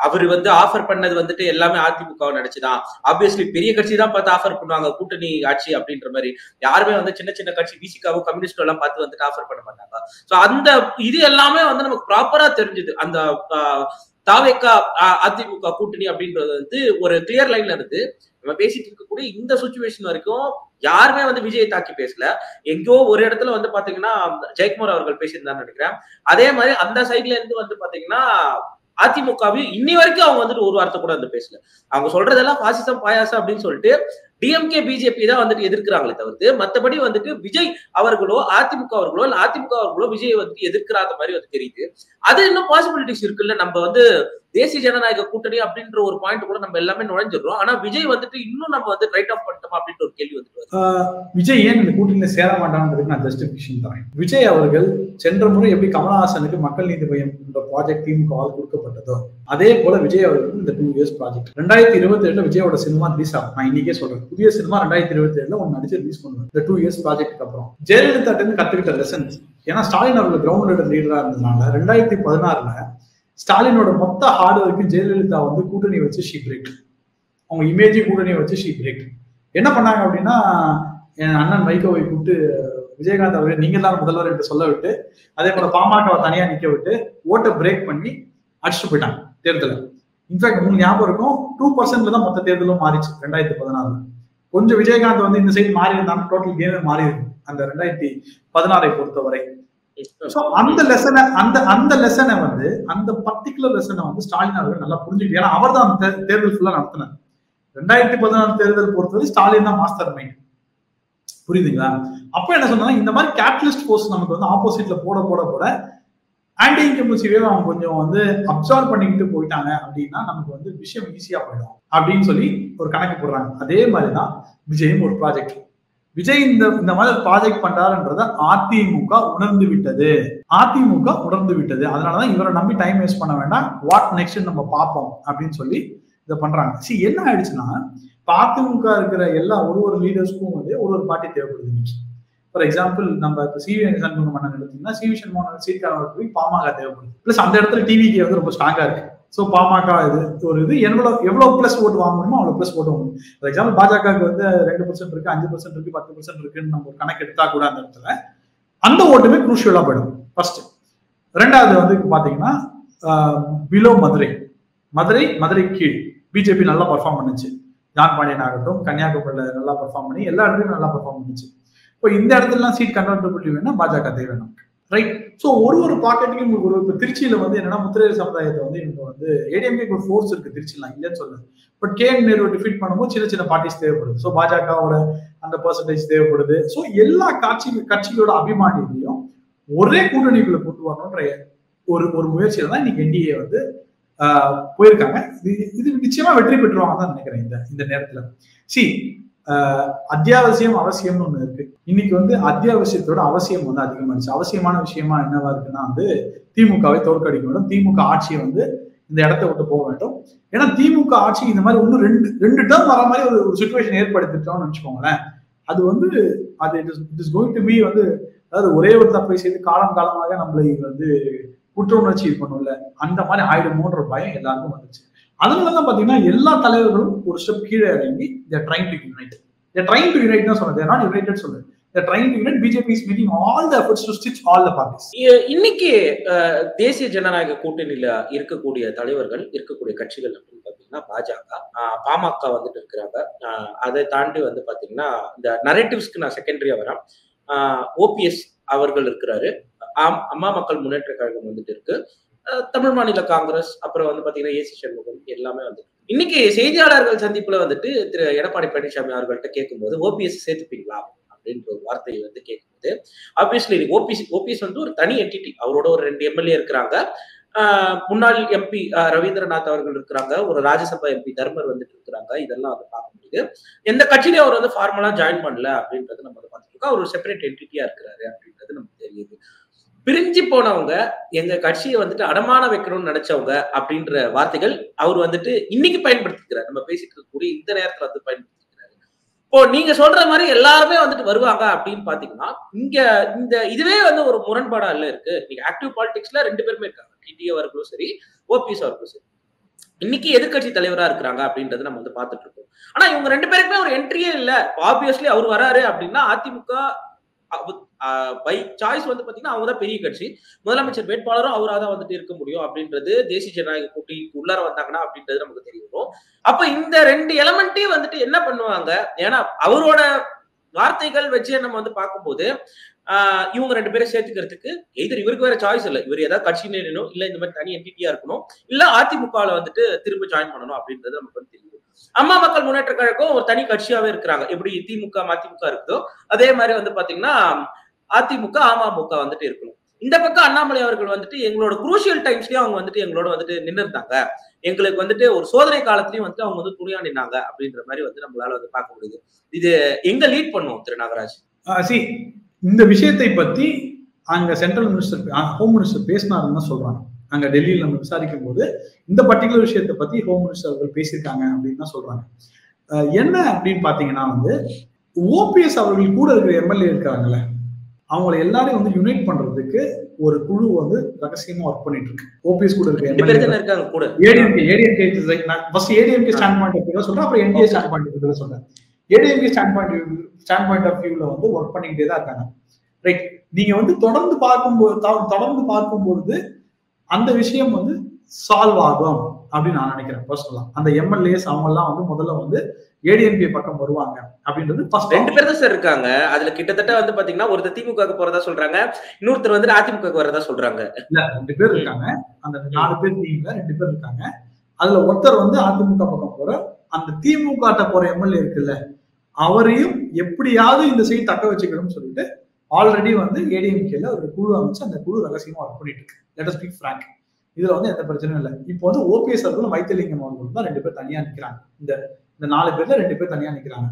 அவரு ஆஃபர் பண்ணது எல்லாமே அதிமுக நினைச்சுதான். ஆப்வியஸ்லி பெரிய கட்சி தான் பார்த்து ஆஃபர் பண்ணுவாங்க கூட்டணி ஆட்சி அப்படின்ற மாதிரி. யாருமே சின்ன சின்ன கட்சி விசிகாவும் கம்யூனிஸ்ட் எல்லாம் பார்த்து ஆஃபர் பண்ண மாட்டாங்க. சோ அந்த இது எல்லாமே நமக்கு ப்ராப்பரா தெரிஞ்சுது. அந்த தாவேகா அதிமுக கூட்டணி அப்படின்றது ஒரு கிளியர் லைன்ல இருந்து நம்ம பேசிட்டு இருக்கக்கூடிய இந்த சிச்சுவேஷன் வரைக்கும் யாருமே விஜயை தாக்கி பேசல. எங்கோ ஒரு இடத்துல பாத்தீங்கன்னா ஜெயக்குமார் அவர்கள் பேசியிருந்தான்னு நினைக்கிறேன். அதே மாதிரி அந்த சைட்ல இருந்து பாத்தீங்கன்னா அதிமுகவையும் இன்னி வரைக்கும் அவங்க ஒரு வார்த்தை கூட பேசல. அவங்க சொல்றதெல்லாம் பாசிசம் பாயாசம் அப்படின்னு சொல்லிட்டு டிஎம்கே பிஜேபி தான் எதிர்க்கிறாங்களே தவிர்த்து மற்றபடி விஜய் அவர்களோ அதிமுக அவர்களோ இல்ல அதிமுக அவர்களோ விஜய் எதிர்க்கிறாத மாதிரி தெரியுது. அது இன்னும் பாசிபிலிட்டிஸ் இருக்குல்ல. நம்ம தேசிய ஜனநாயக கூட்டணி அப்படின்ற ஒரு பாயிண்ட் கூட நம்ம எல்லாமே நுழைஞ்சிடறோம். ஆனா விஜய் இன்னும் நம்ம ரைட் ஆஃப் பண்ணிட்டோம் அப்படின்ற ஒரு கேள்வி விஜய் ஏன் இந்த கூட்டணியில சேர மாட்டான்றதுக்கு நான் ஜஸ்டிபிகேஷன் தரேன். விஜய் அவர்கள் சென்ற முறை எப்படி கமலஹாசனுக்கு மக்கள் நீதி மையம் என்ற ப்ராஜெக்ட் திமுகவால் கொடுக்கப்பட்டதோ அதே போல விஜய் அவர்களுக்கு இந்த 2 இயர்ஸ் ப்ராஜெக்ட் 2027 விஜயோட சினிமா ரிலீஸ் ஆகும். நான் இன்னைக்கே சொல்றேன், புதிய சினிமா 2027 ஒன்னு நடிச்சு ரிலீஸ் பண்ணுவாங்க. இந்த 2 இயர்ஸ் ப்ராஜெக்ட் அப்புறம் ஜெயலலிதா கத்துக்கிட்ட லெசன்ஸ். ஏன்னா ஸ்டாலின் அவர்கள் கிரவுண்ட் லீடரா இருந்ததுனால 2016 ஸ்டாலினோட மொத்த ஹார்ட் ஒர்க்கு ஜெயலலிதா கூட்டணி வச்சு ஷீ பிரேக், அவங்க இமேஜ் கூட்டணி வச்சு ஷீ பிரேக். என்ன பண்ணாங்க அப்படின்னா, என் அண்ணன் வைகோவை கூப்பிட்டு விஜயகாந்த் அவர்கள் நீங்க தான் முதல்வர் என்று சொல்ல விட்டு, அதே போல பாமகவை தனியா நிக்க விட்டு ஓட்டை பிரேக் பண்ணி அடிச்சுட்டு போயிட்டாங்க தேர்தலை. இன்ஃபேக்ட் உங்களுக்கு ஞாபகம் இருக்கும், 2% தான் மொத்த தேர்தலும் மாறிச்சு 2016. கொஞ்சம் விஜயகாந்த் இந்த சைடு மாறி இருந்தாங்க, டோட்டல் கேமே மாறி இருக்கும் அந்த 2016 பொறுத்தவரை. அந்த லெசனை அந்த பர்டிகுலர் லெசனை ஸ்டாலின் அவர்கள் நல்லா புரிஞ்சுக்கிட்டு, ஏன்னா அவர் தான் அந்த தேர்தல் ஃபுல்லா நடத்தினார். 2016 தேர்தல் பொறுத்தவரை ஸ்டாலின் தான் மாஸ்டர் மைண்ட். புரியுதுங்களா? அப்ப என்ன சொன்னாங்க, இந்த மாதிரி கேபிட்டலிஸ்ட் போர்ஸ் நமக்கு ஆப்போசிட்ல போட போட போட ஆன்டி இன்கம்பல்சிவே அவங்க கொஞ்சம் அப்சார்ப் பண்ணிக்கிட்டு போயிட்டாங்க அப்படின்னா நமக்கு விஷயம் ஈஸியா போயிடும் அப்படின்னு சொல்லி ஒரு கணக்கு போடுறாங்க. அதே மாதிரிதான் விஜயும் ஒரு ப்ராஜெக்ட். விஜய் இந்த மாதிரி ப்ராஜெக்ட் பண்றாருன்றத அதிமுக உணர்ந்து விட்டது. அதனாலதான் இவரை நம்பி டைம் வேஸ்ட் பண்ண வேண்டாம், வாட் நெக்ஸ்ட் நம்ம பார்ப்போம் அப்படின்னு சொல்லி இதை பண்றாங்க. என்ன ஆயிடுச்சுன்னா, அதிமுக இருக்கிற எல்லா ஒரு லீடர்ஸ்க்கும் ஒரு பார்ட்டி தேவைப்படுது இன்னைக்கு. ஃபார் எக்ஸாம்பிள் நம்ம சிவி சண்முக மன்னன் எடுத்தீங்கன்னா, சிவி சண்முகன் சீட்காரர்களுக்கு போய் பாமக தேவைப்படுது. பிளஸ் அந்த இடத்துல டிவிக்கு ரொம்ப ஸ்ட்ராங்கா இருக்கு. ஸோ பாமக இது எவ்வளவு பிளஸ் ஓட்டு வாங்க முடியுமோ அவ்வளவு பிளஸ் ஓட்டு வாங்க. ஃபார் எக்ஸாம்பிள் பாஜகவுக்கு 2% இருக்கு, 5% இருக்கு, 10% இருக்குன்னு நம்ம ஒரு கணக்கு எடுத்தா கூட அந்த இடத்துல அந்த ஓட்டுமே குரூஷியலா போயிடும். ஃபர்ஸ்ட். ரெண்டாவது பாத்தீங்கன்னா பிலோ மதுரை கீழ் பிஜேபி நல்லா பர்ஃபார்ம் பண்ணுச்சு. ஜான் பாண்டியன் ஆகட்டும், கன்னியாகுமரியில நல்லா பர்ஃபார்ம் பண்ணி எல்லா இடத்துலயும் நல்லா பர்ஃபார்ம் பண்ணுச்சு. இப்போ இந்த இடத்துல சீட் கன்வெர்டபிலிட்டி வேணும்னா பாஜக தேவை வேணும், ரைட்? ஸோ ஒரு பாக்கெட்டுக்கும் இப்போ திருச்சியில என்னன்னா முத்திரையர் சமுதாயத்தை இவங்க ஏடிஎம்கே ஒரு ஃபோர்ஸ் இருக்கு திருச்சிலாம், இல்லைன்னு சொல்லுது. பட் கேஎம் நேரு டிஃபீட் பண்ணும்போது சின்ன சின்ன பார்ட்டிஸ் தேவைப்படுது. ஸோ பாஜகவோட அந்த பெர்சன்டேஜ் தேவைப்படுது. ஸோ எல்லா கட்சிகளோட அபிமானியத்தையும் ஒரே கூட்டணிக்குள்ள கொண்டு வரணும்ன்ற ஒரு முயற்சியில தான் இன்னைக்கு என்டிஏ போயிருக்காங்க. இது நிச்சயமா வெற்றி பெற்றுவாங்க தான் நினைக்கிறேன் இந்த நேரத்துல. அத்தியாவசியம் அவசியம்னு ஒண்ணு இருக்கு. இன்னைக்கு அத்தியாவசியத்தோட அவசியம் அதிகமாச்சு. அவசியமான விஷயமா என்னவா இருக்குன்னா திமுகவை தோற்கடிக்க வேண்டும், திமுக ஆட்சியை இந்த இடத்த விட்டு போக வேண்டும். ஏன்னா திமுக ஆட்சி இந்த மாதிரி இன்னும் ரெண்டு டேர்ம் வர மாதிரி ஒரு சுச்சுவேஷன் ஏற்படுத்திட்டோம்னு வச்சுக்கோங்களேன். அது வந்து அது it is going to be வந்து, அதாவது ஒரே ஒரு தப்பை செய்து காலமாக நம்மளை வந்து குற்ற உணர்ச்சி பண்ணும்ல, அந்த மாதிரி ஆயிடுமோன்ற பயம் எல்லாருக்கும் வந்துச்சு. அதனாலதான் பாத்தீங்கன்னா எல்லா தலைவர்களும் ஒரு ஸ்டெப் கீழே இறங்கி ட்ரைங் டு யுனைட் தான் சொன்னது, நாட் யுனைடெட் சொல்லுது. BJP is making all the efforts to stitch all the parties. இன்னைக்கு தேசிய ஜனநாயக கூட்டணியில இருக்கக்கூடிய தலைவர்கள், இருக்கக்கூடிய கட்சிகள் அப்படின்னு பாத்தீங்கன்னா பாமக வந்துட்டு இருக்கிறாங்க. அதை தாண்டி வந்து பாத்தீங்கன்னா இந்த நரேட்டிவ்ஸ்க்கு நான் செகண்டரியா வரேன். ஓபிஎஸ் அவர்கள் இருக்கிறாரு, அம்மா மக்கள் முன்னேற்ற கழகம் வந்துட்டு இருக்கு, தமிழ் மாநில காங்கிரஸ், அப்புறம் வந்து பாத்தீங்கன்னா ஏசி சண்முகம் எல்லாமே வந்து. இன்னைக்கு செய்தியாளர்கள் சந்திப்புல வந்துட்டு திரு எடப்பாடி பழனிசாமி அவர்கள்ட்ட கேட்கும்போது ஓபிஎஸ் சேர்த்துப்பீங்களா அப்படின்ற ஒரு வார்த்தையை வந்து கேட்கும்போது, ஆப்வியஸ்லி ஓபிஎஸ் வந்து ஒரு தனி என்டிட்டி. அவரோட ஒரு 2 எம்எல்ஏ இருக்கிறாங்க, முன்னாள் எம்பி ரவீந்திரநாத் அவர்கள் இருக்கிறாங்க, ஒரு ராஜ்யசபா எம்பி தர்மர் வந்துட்டு இருக்கிறாங்க. இதெல்லாம் வந்து பார்க்க முடியுது. எந்த கட்சியிலையும் அவர் வந்து ஃபார்மலா ஜாயின் பண்ணல அப்படின்றது நம்ம வந்து பார்த்துட்டு இருக்கோம். அவர் ஒரு செப்பரேட் என்டிட்டியா இருக்கிறாரு அப்படின்றது நமக்கு தெரியுது. பிரிஞ்சு போனவங்க, எங்க கட்சியை வந்துட்டு அடமான வைக்கணும்னு நினைச்சவங்க அப்படின்ற வார்த்தைகள் அவர் வந்துட்டு இன்னைக்கு பயன்படுத்திக்கிறார். நம்ம பேசிட்டு இருக்கக்கூடிய இந்த நேரத்துல வந்து பயன்படுத்திக்கிறாரு. இப்போ நீங்க சொல்ற மாதிரி எல்லாருமே வந்துட்டு வருவாங்க அப்படின்னு பாத்தீங்கன்னா, இங்க இந்த இதுவே வந்து ஒரு முரண்பாடா இல்ல இருக்கு. நீங்க ஆக்டிவ் பாலிடிக்ஸ்ல 2 பேருமே இருக்காங்க, டிடி அவர்களும் சரி, ஓபிஎஸ் அவர்களும் சரி. இன்னைக்கு எதிர்கட்சி தலைவரா இருக்கிறாங்க அப்படின்றது நம்ம வந்து பாத்துட்டு இருக்கோம். ஆனா இவங்க 2 பேருக்குமே ஒரு என்ட்ரியே இல்ல. ஆப்வியஸ்லி அவர் வராரு அப்படின்னா அதிமுக பை சாய்ஸ் வந்து பாத்தீங்கன்னா அவங்கதான் பெரிய கட்சி, முதலமைச்சர் வேட்பாளரும் அவராதான் வந்துட்டு இருக்க முடியும் அப்படின்றது தேசிய ஜனநாயக கூட்டணிக்கு உள்ளார வந்தாங்கன்னா அப்படின்றது நமக்கு தெரிய வரும். அப்ப இந்த 2 எலமெண்ட்டையும் வந்துட்டு என்ன பண்ணுவாங்க? ஏன்னா அவரோட வார்த்தைகள் வச்சு நம்ம வந்து பார்க்கும்போது இவங்க 2 பேரை சேர்த்துக்கிறதுக்கு எதிர் இவருக்கு வேற சாய்ஸ் இல்லை. இவர் ஏதாவது கட்சி நேரணும், இல்ல இந்த மாதிரி தனி என்டிட்டியா இருக்கணும், இல்ல அதிமுகல வந்துட்டு திரும்ப ஜாயின் பண்ணணும் அப்படின்றது நமக்கு வந்து தெரியும். அம்மா மக்கள் முன்னேற்ற கழகம் ஒரு தனி கட்சியாவே இருக்கிறாங்க. எப்படி திமுக மதிமுக இருக்குதோ அதே மாதிரி வந்து பாத்தீங்கன்னா அதிமுக அமமுக வந்துட்டு இருக்கணும். இந்த பக்கம் அண்ணாமலை அவர்கள் வந்துட்டு எங்களோட குரூஷியல் டைம்ஸ்லயும் அவங்க வந்துட்டு எங்களோட வந்துட்டு நின்று இருந்தாங்க, எங்களுக்கு வந்துட்டு ஒரு சோதனை காலத்திலயும் வந்துட்டு அவங்க வந்து துணியா நின்னாங்க அப்படின்ற மாதிரி வந்து நம்மளால வந்து பார்க்க முடியுது. இது எங்க லீட் பண்ணுவோம் திரு நாகராஜ்? இந்த விஷயத்தை பத்தி அங்க சென்ட்ரல் மினிஸ்டர், ஹோம் மினிஸ்டர் பேசினாருன்னு சொல்றாங்க. அங்க டெல்லியில நம்ம விசாரிக்கும் போது இந்த பர்டிகுலர் விஷயத்தை பத்தி ஹோம் மினிஸ்டர் அவர்கள் பேசியிருக்காங்க அப்படின்னு தான் சொல்றாங்க. என்ன அப்படின்னு பாத்தீங்கன்னா வந்து ஓபிஎஸ் அவர்கள் கூட இருக்கிற எம்எல்ஏ இருக்காங்கல்ல, அவங்களை எல்லாரையும் வந்து யுனைட் பண்றதுக்கு ஒரு குழு வந்து ரகசியமா ஒர்க் பண்ணிட்டு இருக்கு. ஓபிஎஸ் கூட இருக்க ஏடிஎம்கே ஸ்டாண்ட் பாயிண்ட் ஆஃப் வியூல சொல்றேன், அப்புறம் என்டிஏ ஸ்டாண்ட் பாயிண்ட் ஆஃப் வியூல சொல்றேன். ஏடிஎம்கே ஸ்டாண்ட் பாயிண்ட் ஆஃப் வியூல வந்து ஒர்க் பண்ணிக்கிட்டே தான் இருக்காங்க. ரைட், நீங்க வந்து தொடர்ந்து பார்க்கும்போது அந்த விஷயம் வந்து சால்வ் ஆகும் அப்படின்னு நான் நினைக்கிறேன் பர்சனலா. அந்த எம்எல்ஏஸ் அவங்க எல்லாம் வந்து முதல்ல வந்து ஏடிஎம்கே பக்கம் வருவாங்க அப்படின்றது 2 பேர் தான் சார் இருக்காங்க. அதுல கிட்டத்தட்ட வந்து பாத்தீங்கன்னா ஒருத்தர் திமுக போறதா சொல்றாங்க, இன்னொருத்தர் வந்து அதிமுக வரதா சொல்றாங்க. இல்ல 2 பேர் இருக்காங்க, அந்த 4 பேர் டீம்ல 2 பேர் இருக்காங்க. அதுல ஒருத்தர் வந்து அதிமுக பக்கம் போற, அந்த திமுக போற எம்எல்ஏ இருக்குல்ல, அவரையும் எப்படியாவது இந்த சைடு தக்க வச்சுக்கணும்னு சொல்லிட்டு ஆல்ரெடி வந்து ஏடிஎம்கேல ஒரு குழு அமைச்சு அந்த குழு ரகசியமா ஒர்க் பண்ணிட்டு இருக்கு. லெட் அஸ் பீ ஃபிராங்க், இதுல வந்து எந்த பிரச்சனையும் இல்லை. இப்போ வந்து ஓபிஎஸ் அவர்களும் வைத்தியலிங்கம் அவர்களும் தான் 2 பேர் தனியா நிக்கிறாங்க. இந்த 4 பேர்ல 2 பேர் தனியா நிக்கிறாங்க.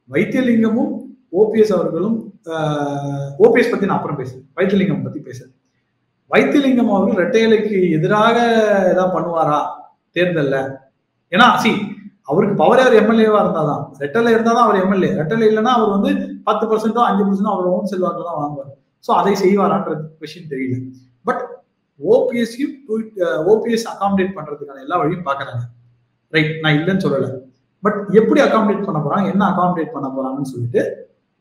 வைத்தியலிங்கமும் ஓபிஎஸ் அவர்களும், ஓபிஎஸ் பத்தி நான் அப்புறம் பேசுறேன், வைத்தியலிங்கம் பத்தி பேசுறேன். வைத்தியலிங்கம் அவர்கள் ரெட்டையலைக்கு எதிராக ஏதாவது பண்ணுவாரா தேர்தல்ல? ஏன்னா அவருக்கு பவர் யார் எம்எல்ஏவா இருந்தாதான், ரெட்டலை இருந்தாதான் அவர் எம்எல்ஏ. ரெட்டலை இல்லைன்னா அவர் வந்து 10% 5% அவர் ஓன் செல்வாக்கு தான் வாங்குவார். ஸோ அதை செய்வாரான்ற விஷயம் தெரியல. பட் ஓபிஎஸ் அகாமடேட் பண்றதுக்கான எல்லா வழியும் பாக்குறாங்க. ரைட், நான் இல்லைன்னு சொல்லலை. பட் எப்படி அகாமடேட் பண்ண போறாங்க, என்ன அகாமடேட் பண்ண போறாங்கன்னு சொல்லிட்டு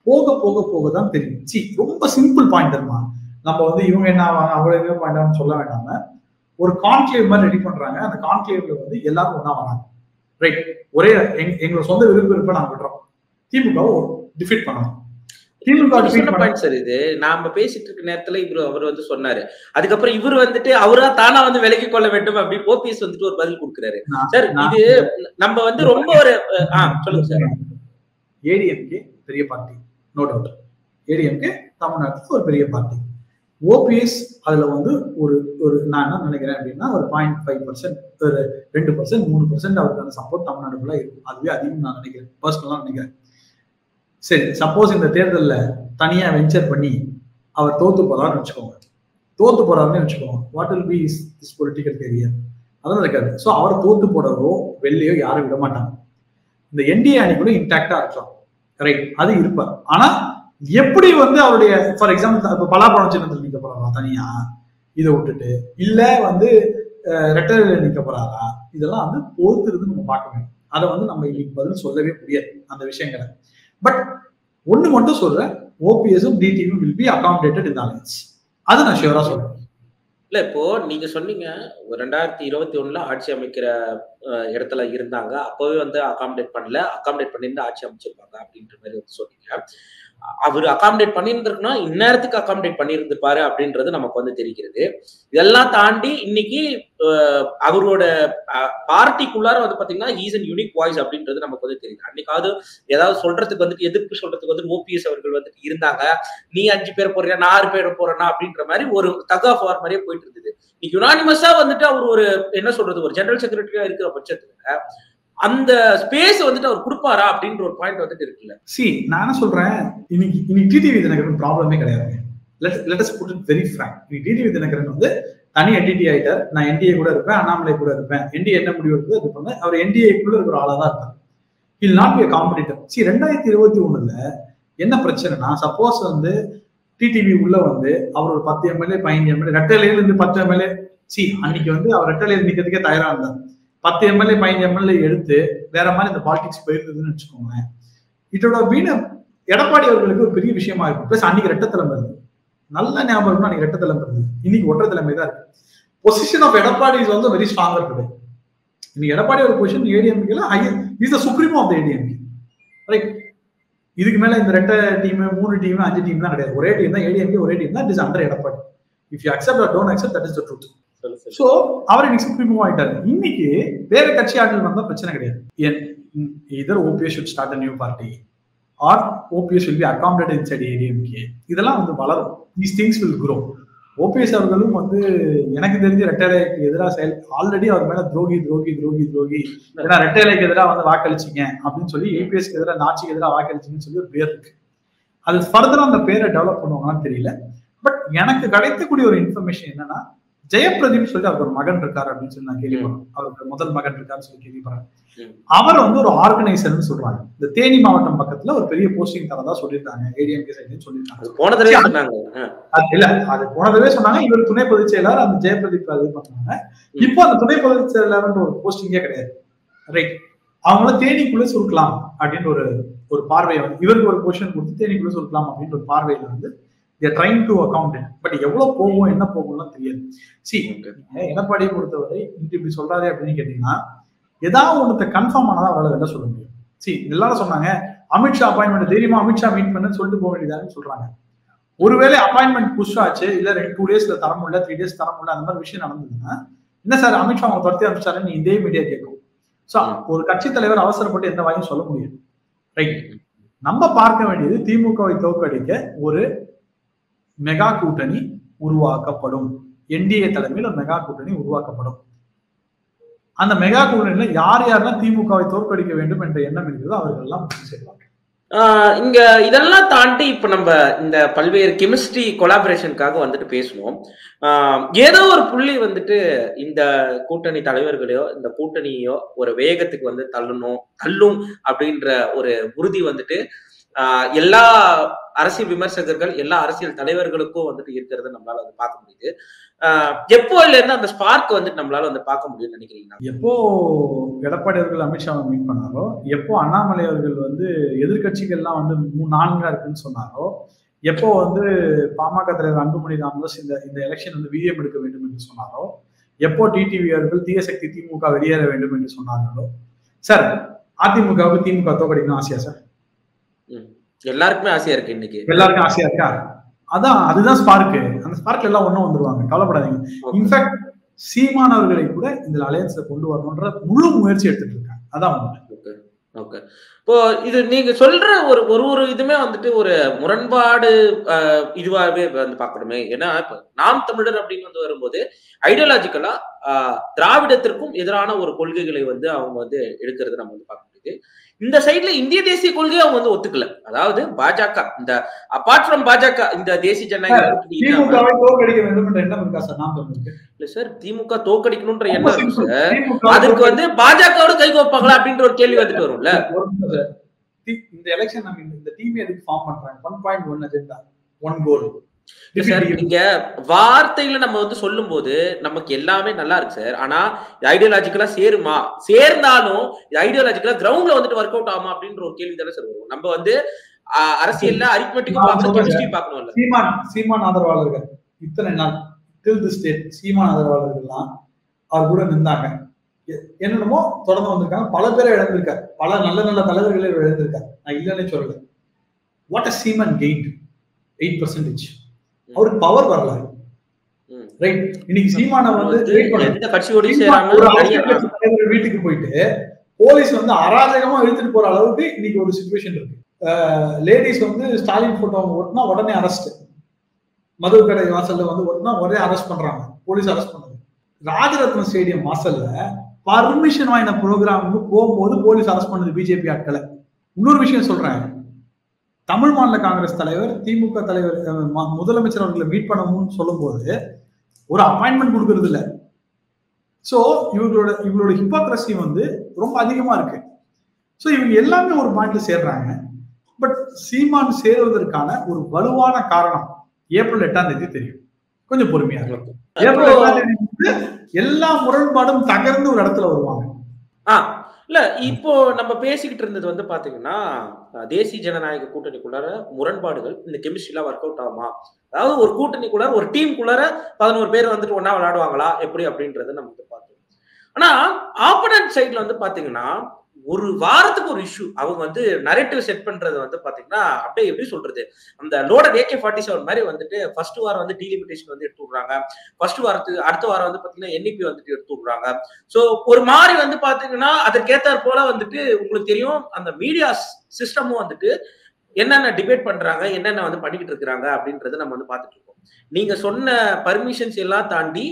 போக போக போக தான் தெரியும். ரொம்ப சிம்பிள் பாயிண்ட் தருமா, நம்ம வந்து இவங்க என்ன ஆவாங்க அவ்வளவு பாயிண்ட் சொல்ல வேண்டாம ஒரு கான்க்ளேவ் மாதிரி ரெடி பண்றாங்க. அந்த கான்க்ளேவ்ல வந்து எல்லாரும் ஒன்னா வராங்க. ரைட், ஒரே எங்களோட சொந்த விருப்பம் நாங்க விடுறோம், திமுகவை டிஃபீட் பண்ணணும். இது நாம பேசிட்டு இருக்க நேரத்துல அவர் வந்து சொன்னாரு, அதுக்கப்புறம் இவர் வந்துட்டு அவரா தானா வந்து விலகி கொள்ள வேண்டும் அப்படின்னு ஓபிஎஸ் வந்துட்டு ஒரு பதில் கொடுக்கிறாரு. சார் இது நம்ம வந்து ரொம்ப ஒரு சொல்லுங்க சார். ஏடிஎம்கே பெரிய பார்ட்டி, நோ டவுட். ஏடிஎம்கே தமிழ்நாட்டுக்கு ஒரு பெரிய பார்ட்டி. ஓபிஎஸ் அதுல வந்து ஒரு நான் என்ன நினைக்கிறேன் அப்படின்னா ஒரு 0.5%, ஒரு 2%, 3% அவருக்கான சப்போர்ட் தமிழ்நாடுக்குள்ள இருக்கும். அதுவே அதிகம் நான் நினைக்கிறேன், பர்சனலா நினைக்கிறேன். சரி, சப்போஸ் இந்த தேர்தலில் தனியா வெஞ்சர் பண்ணி அவர் தோத்து போறாருன்னு வச்சுக்கோங்க, what will be this political career? அதெல்லாம் இருக்காது. ஸோ அவர் தோத்து போடவோ வெள்ளையோ யாரும் விட மாட்டாங்க. இந்த என்டிஏ அணி கூட இன்டாக்டா இருக்கலாம், ரைட், அது இருப்பார். ஆனா எப்படி வந்து அவருடைய ஃபார் எக்ஸாம்பிள் இப்ப பலாப்பழம் சின்னத்தில் நிக்க போறாரா தனியா இதை விட்டுட்டு, இல்ல வந்து ரெட்டரில் நிக்க போறாரா, இதெல்லாம் வந்து பொறுத்திருந்து நம்ம பார்க்க வேண்டும். அதை வந்து நம்ம இன்னைக்கு பதில் சொல்லவே முடியாது அந்த விஷயங்களை. பட் ஒண்ணு மட்டும் சொல்றேன், ஓபிஎஸும் டிடிவியும் will be accommodated in alliance. அது நான் ஷியூரா சொல்றேன். இல்ல இப்போ நீங்க சொன்னீங்க 2021 ஆட்சி அமைக்கிற இடத்துல இருந்தாங்க, அப்பவே வந்து அகாமடேட் பண்ணல, அகாமடேட் பண்ணிருந்து ஆட்சி அமைச்சிருப்பாங்க அப்படின்ற மாதிரி வந்து சொன்னீங்க. அவர் அகாமடேட் பண்ணியிருந்திருக்குன்னா இந்நேரத்துக்கு அகாமடேட் பண்ணியிருந்திருப்பாரு அப்படின்றது நமக்கு வந்து தெரிகிறது. இதெல்லாம் தாண்டி இன்னைக்கு அவரோட பார்ட்டிக்குள்ளார வந்து பாத்தீங்கன்னா ஈஸ் அண்ட் யூனிக் வாய்ஸ் அப்படின்றது நமக்கு வந்து தெரியுது. அன்னைக்காவது ஏதாவது சொல்றதுக்கு வந்துட்டு எதிர்ப்பு சொல்றதுக்கு வந்து ஓபிஎஸ் அவர்கள் வந்துட்டு இருந்தாங்க, நீ 5 பேர் போறியா, நான் 6 பேர் போறேன்னா அப்படின்ற மாதிரி ஒரு தக் ஆஃப் வார் மாதிரியே போயிட்டு இருந்தது. இன்னைக்கு யுனானிமஸா வந்துட்டு அவர் ஒரு என்ன சொல்றது, ஒரு ஜெனரல் செக்ரட்டரியா இருக்கிற பட்சத்துல அந்த ஸ்பேஸ் வந்துட்டு அவர் கொடுப்பாரா அப்படின்ற ஒரு பாயிண்ட் வந்துட்டு இருக்குல்ல. நான் என்ன சொல்றேன், இன்னைக்கு டிடிவி தினகரன் ப்ராப்ளமே கிடையாது. Let us put it very frank. இன்னைக்கு டிடிவி தினகரன் வந்து தனி என்டிடி ஆயிட்டார். நான் என்டிஏ கூட இருப்பேன், அண்ணாமலை கூட இருப்பேன், என்டிஏ என்ன முடிவு இருக்குது அது பண்ண, அவர் என்டிஏக்குள்ள இருக்கிற ஆளா தான் இருப்பார். இல் நாட் பி a காம்படிட்டர். 2021 என்ன பிரச்சனைனா, சப்போஸ் வந்து டிடிவி உள்ள வந்து அவர் ஒரு 10 எம்எல்ஏ 15 எம்எல்ஏ ரெட்டலையில இருந்து 10 எம்எல்ஏ அன்னைக்கு வந்து அவர் ரெட்டலையில நிக்கிறதுக்கே தயாரா இருந்தார். 10 எம்எல்ஏ 15 எம்எல்ஏ எடுத்து வேற மாதிரி இந்த பாலிடிக்ஸ் போயிருந்ததுன்னு வச்சுக்கோங்களேன், இதோட வீண எடப்பாடி அவர்களுக்கு ஒரு பெரிய விஷயமா இருக்கும். பிளஸ் அன்னைக்கு ரெட்டத்தலைமை இருக்கு, நல்ல ஞாபகம் இருக்கும், அன்னைக்கு ரெட்டத்தலைமை இருக்கு, இன்னைக்கு ஒற்றை தலைமை தான் இருக்கு. Position of Edappadi is also very stronger today. இன்னைக்கு எடப்பாடி ஒரு பொசிஷன் ஏடிஎம்கேல higher, is the supreme of the ADMK, right. இதுக்கு மேல இந்த ரெட்டை டீம் 3 டீம் 5 டீம் தான் கிடையாது, ஒரே டீம் தான் ஏடிஎம்கே, ஒரே டீம் தான். It is under Edappadi. If you accept or don't accept, that is the truth. So அவர் இன்னைக்கு சுப்ரீம் ஆயிட்டாரு. இன்னைக்கு வேற கட்சி ஆட்கள் வந்தா பிரச்சனை கிடையாது. either OPS should start a new party or OPS will be accommodated inside ADMK. இதெல்லாம் வந்து வளரும். These things will grow. OPS அவர்களும் வந்து எனக்கு தெரிஞ்ச ரெட்டலைக்கு எதிராக ஆல்ரெடி அவர் மேல துரோகி துரோகி துரோகி துரோகி, ஏன்னா ரெட்டலைக்கு எதிராக வந்து வாக்களிச்சிங்க அப்படின்னு சொல்லி, ஏபிஎஸ்க்கு எதிராக நாச்சிக்கு எதிராக வாக்களிச்சிங்கன்னு சொல்லி ஒரு பேர் இருக்கு. அது ஃபர்தரா அந்த பேரை டெவலப் பண்ணுவாங்கன்னு தெரியல. பட் எனக்கு கிடைக்கக்கூடிய ஒரு இன்ஃபர்மேஷன் என்னன்னா, ஜெயபிரதீப் சொல்லி அவருக்கு ஒரு மகன் இருக்காரு அப்படின்னு சொல்லி நான் கேள்விப்படுறேன். அவருக்கு முதல் மகன் இருக்காருன்னு சொல்லி கேள்விப்படுறேன். அவர் வந்து ஒரு ஆர்கனைசர்னு சொல்றாங்க. இந்த தேனி மாவட்டம் பக்கத்துல ஒரு பெரிய போஸ்டிங் தரதா சொல்லியிருக்காங்க, ஏடிஎம்கே சைடுன்னு சொல்லியிருக்காங்க. இல்ல அது போனதவே சொன்னாங்க. இவர் துணை பொதுச் செயலாளர், அந்த ஜெயபிரதீப் இது பண்ணாங்க. இப்போ அந்த துணை பொதுச் செயலாளர்ன்ற ஒரு போஸ்டிங்கே கிடையாது, ரைட். அவங்கள தேனிக்குள்ள சுருக்கலாம் அப்படின்னு ஒரு பார்வையை வந்து இவருக்கு ஒரு பொசிஷன் கொடுத்து தேனிக்குள்ள சுருக்கலாம் அப்படின்ற ஒரு பார்வையில வந்து they are trying to account it. But எவ்வளவு போகும் என்ன போகும்லாம் தெரியாது. எடப்பாடியை பொறுத்தவரை இப்படி சொல்றாரு அப்படின்னு கேட்டீங்கன்னா, ஏதாவது ஒன்றத்தை கன்ஃபார்ம் ஆனதான் அவரால் வெளில சொல்ல முடியும். எல்லாரும் சொன்னாங்க அமித்ஷா அப்பாயின்மெண்ட் தைரியமா அமித்ஷா மீட் பண்ணு சொல்லிட்டு போக வேண்டியதான்னு சொல்றாங்க. ஒருவேளை அப்பாயின்மெண்ட் புஷ் ஆச்சு, இல்ல 2 டேஸ்ல தர முடியல, 3 டேஸ் தர முடியல, அந்த மாதிரி விஷயம் நடந்ததுன்னா, என்ன சார் அமித்ஷா அவங்க துரத்தி அமிச்சாருன்னு இதே மீடியா கேட்கும். சோ ஒரு கட்சி தலைவர் அவசரப்பட்டு எந்த வாயும் சொல்ல முடியும், ரைட். நம்ம பார்க்க வேண்டியது திமுகவை தோற்கடிக்க ஒரு மெகா கூட்டணி உருவாக்கப்படும். என்டிஏ தலைமையில் ஒரு மெகா கூட்டணி உருவாக்கப்படும். அந்த மெகா கூட்டணியில யார் யாரெல்லாம் திமுகவை தோற்கடிக்க வேண்டும் என்ற எண்ணம் இருக்கிறதோ அவர்கள் எல்லாம் செய்வாங்க. இங்க இதெல்லாம் தாண்டி இப்ப நம்ம இந்த பல்வேறு கெமிஸ்ட்ரி கொலாபரேஷனுக்காக வந்துட்டு பேசணும். ஏதோ ஒரு புள்ளி வந்துட்டு இந்த கூட்டணி தலைவர்களையோ இந்த கூட்டணியோ ஒரு வேகத்துக்கு வந்து தள்ளும் அப்படின்ற ஒரு உறுதி வந்துட்டு எல்லா அரசியல் விமர்சகர்கள் எல்லா அரசியல் தலைவர்களுக்கும் வந்துட்டு இருக்கிறத நம்மளால வந்து பார்க்க முடியுது. எப்போ இல்ல இருந்து அந்த ஸ்பார்க் வந்துட்டு நம்மளால வந்து பார்க்க முடியும்னு நினைக்கிறீங்கன்னா? எப்போ எடப்பாடி அவர்கள் அமித்ஷாவை மீட் பண்ணாரோ, எப்போ அண்ணாமலை அவர்கள் வந்து எதிர்கட்சிகள்லாம் வந்து 4 இருக்குன்னு சொன்னாரோ, எப்போ வந்து பாமக தலைவர் அன்புமணி ராமதாஸ் இந்த எலெக்ஷன் வந்து வீரியம் எடுக்க வேண்டும் என்று சொன்னாரோ, எப்போ டிடிவி அவர்கள் தீய சக்தி திமுக வெளியேற வேண்டும் என்று சொன்னார்களோ, சார் அதிமுகவுக்கு திமுக தோற்கடிக்கணும் ஆசையா சார்? எல்லாருக்குமே ஆசையா இருக்கு. இன்னைக்கு எல்லாருக்கும் ஆசையா இருக்கா? அதுதான் ஸ்பார்க்கு. அந்த ஸ்பார்க்ல எல்லாம் ஒண்ணும் வந்துருவாங்க, கவலைப்படாதீங்க. இன்ஃபேக்ட் சீமான் அவர்களை கூட இந்த அலையன்ஸ்ல கொண்டு வரணும்ன்ற முழு முயற்சி எடுத்துட்டு இருக்காங்க. அதான் ஓகே. இப்போ இது நீங்க சொல்ற ஒரு இதுமே வந்துட்டு ஒரு முரண்பாடு இதுவாகவே வந்து பார்க்கணுமே. ஏன்னா இப்ப நாம் தமிழர் அப்படின்னு வந்து வரும்போது ஐடியாலஜிக்கலா திராவிடத்திற்கும் எதிரான ஒரு கொள்கைகளை வந்து அவங்க வந்து எடுக்கிறது நம்ம வந்து பார்க்க முடியுது. இருக்கு. இந்த சைட்ல இந்திய தேசிய கொள்கையை அவங்க வந்து ஒத்துக்கல. அதாவது பாஜக இந்த அபார்ட் ஃப்ரம் பாஜக இந்த தேசிய ஜனநாயக கூட்டணி திமுகவை தோற்கடிக்க வேண்டும் என்ற எண்ணம் இருக்கா சார்? நான் இல்ல சார், திமுக தோற்கடிக்கணும்ன்ற எண்ணம் இருக்கு சார். அதுக்கு வந்து பாஜகவோட கை கோப்பாங்களா அப்படின்ற ஒரு கேள்வி வந்துட்டு வரும்ல. இந்த எலெக்ஷன் நம்ம இந்த டீம் எதுக்கு ஃபார்ம் பண்றாங்க? 1.1 அஜெண்டா, 1 கோல். நீங்க வார்த்தையில நம்ம வந்து சொல்லும் போது நமக்கு எல்லாமே நல்லா இருக்கு சார். ஆனா ஐடியாலஜிக்கலா சேருமா? சேர்ந்தாலும் ஐடியாலஜிக்கலா கிரவுண்ட்ல வந்துட்டு ஒர்க் அவுட் ஆகுமா அப்படின்ற ஒரு கேள்வி தானே சார் வரும். நம்ம வந்து அரசியல்ல அரித்மெட்டிக்கும் பார்க்கணும், கெமிஸ்ட்ரியும் பார்க்கணும்ல. சீமான் ஆதரவாளர்கள் இத்தனை நாள் டில் தி ஸ்டேட் சீமான் ஆதரவாளர்கள்லாம் அவர் கூட நின்றாங்க. என்னென்னமோ தொடர்ந்து வந்திருக்காங்க. பல பேரை இழந்திருக்காரு, பல நல்ல நல்ல தலைவர்களை இழந்திருக்காரு. நான் இல்லைன்னு சொல்லல. What a Seeman gained 8%. அவருக்கு பவர் வரல. ரைட். இன்னைக்கு சீமான வந்து வீட்டுக்கு போயிட்டு போலீஸ் வந்து அராஜகமா இழுத்துட்டு போற அளவுக்கு இன்னைக்கு ஒரு சிச்சுவேஷன் இருக்கு. லேடிஸ் வந்து ஸ்டாலின் போட்டோ ஓட்டினா உடனே அரெஸ்ட். மது கடை வாசல்ல வந்து ஓட்டினா உடனே அரெஸ்ட் பண்றாங்க. போலீஸ் அரெஸ்ட் பண்ணது. ராஜரத்னம் ஸ்டேடியம் வாசல்ல பர்மிஷன் வாங்கின ப்ரோக்ராமுக்கு போகும்போது போலீஸ் அரெஸ்ட் பண்ணது பிஜேபி ஆட்களை. இன்னொரு விஷயம் சொல்றேன். தமிழ் மாநில காங்கிரஸ் தலைவர், திமுக தலைவர், முதலமைச்சர் அவர்களை மீட் பண்ணணும்னு சொல்லும் போது ஒரு அப்பாயின்மெண்ட் கொடுக்கறது இல்லை. சோ இவங்களோட ஹிப்போக்ரசி வந்து ரொம்ப அதிகமா இருக்கு. சோ இவங்க எல்லாமே ஒரு பாயிண்ட்ல சேர்றாங்க. பட் சீமான் சேருவதற்கான ஒரு வலுவான காரணம் ஏப்ரல் 8ஆம் தேதி தெரியும். கொஞ்சம் பொறுமையா இருக்கும். ஏப்ரல் 8ஆம் தேதி வந்து எல்லா முரண்பாடும் தகர்ந்து ஒரு இடத்துல வருவாங்க. இல்ல, இப்போ நம்ம பேசிக்கிட்டு இருந்தது வந்து பாத்தீங்கன்னா தேசிய ஜனநாயக கூட்டணிக்குள்ளார முரண்பாடுகள் இந்த கெமிஸ்ட்ரிலாம் ஒர்க் அவுட் ஆகுமா? அதாவது ஒரு கூட்டணிக்குள்ளார ஒரு டீமுக்குள்ளார 11 பேர் வந்துட்டு ஒன்னா விளையாடுவாங்களா எப்படி அப்படின்றத நம்ம வந்து பார்த்தோம். ஆனா ஆப்போனன்ட் சைட்ல வந்து பாத்தீங்கன்னா ஒரு வாரத்துக்கு ஒரு இஷ்யூ அவங்க வந்து நரேட்டிவ் செட் பண்றது வந்து பாத்தீங்கன்னா அப்படியே எப்படி சொல்றது, அந்த லோடட் AK-47 மாதிரி வந்துட்டு ஃபர்ஸ்ட் வாரம் வந்து டீலிமிட்டேஷன் வந்து எடுத்து விடுறாங்க. ஃபர்ஸ்ட் வாரத்துக்கு அடுத்த வாரம் வந்து பாத்தீங்கன்னா NEP வந்துட்டு எடுத்து விடுறாங்க. சோ ஒரு மாதிரி வந்து பாத்தீங்கன்னா அதற்கேத்தாற் போல வந்துட்டு உங்களுக்கு தெரியும் அந்த மீடியா சிஸ்டமும் வந்துட்டு என்னென்ன டிபேட் பண்றாங்க, என்னென்ன வந்து பண்ணிக்கிட்டு இருக்கிறாங்க அப்படின்றத நம்ம வந்து பார்த்துட்டு இருக்கோம். நீங்க சொன்ன பர்மிஷன்ஸ் எல்லாம் தாண்டி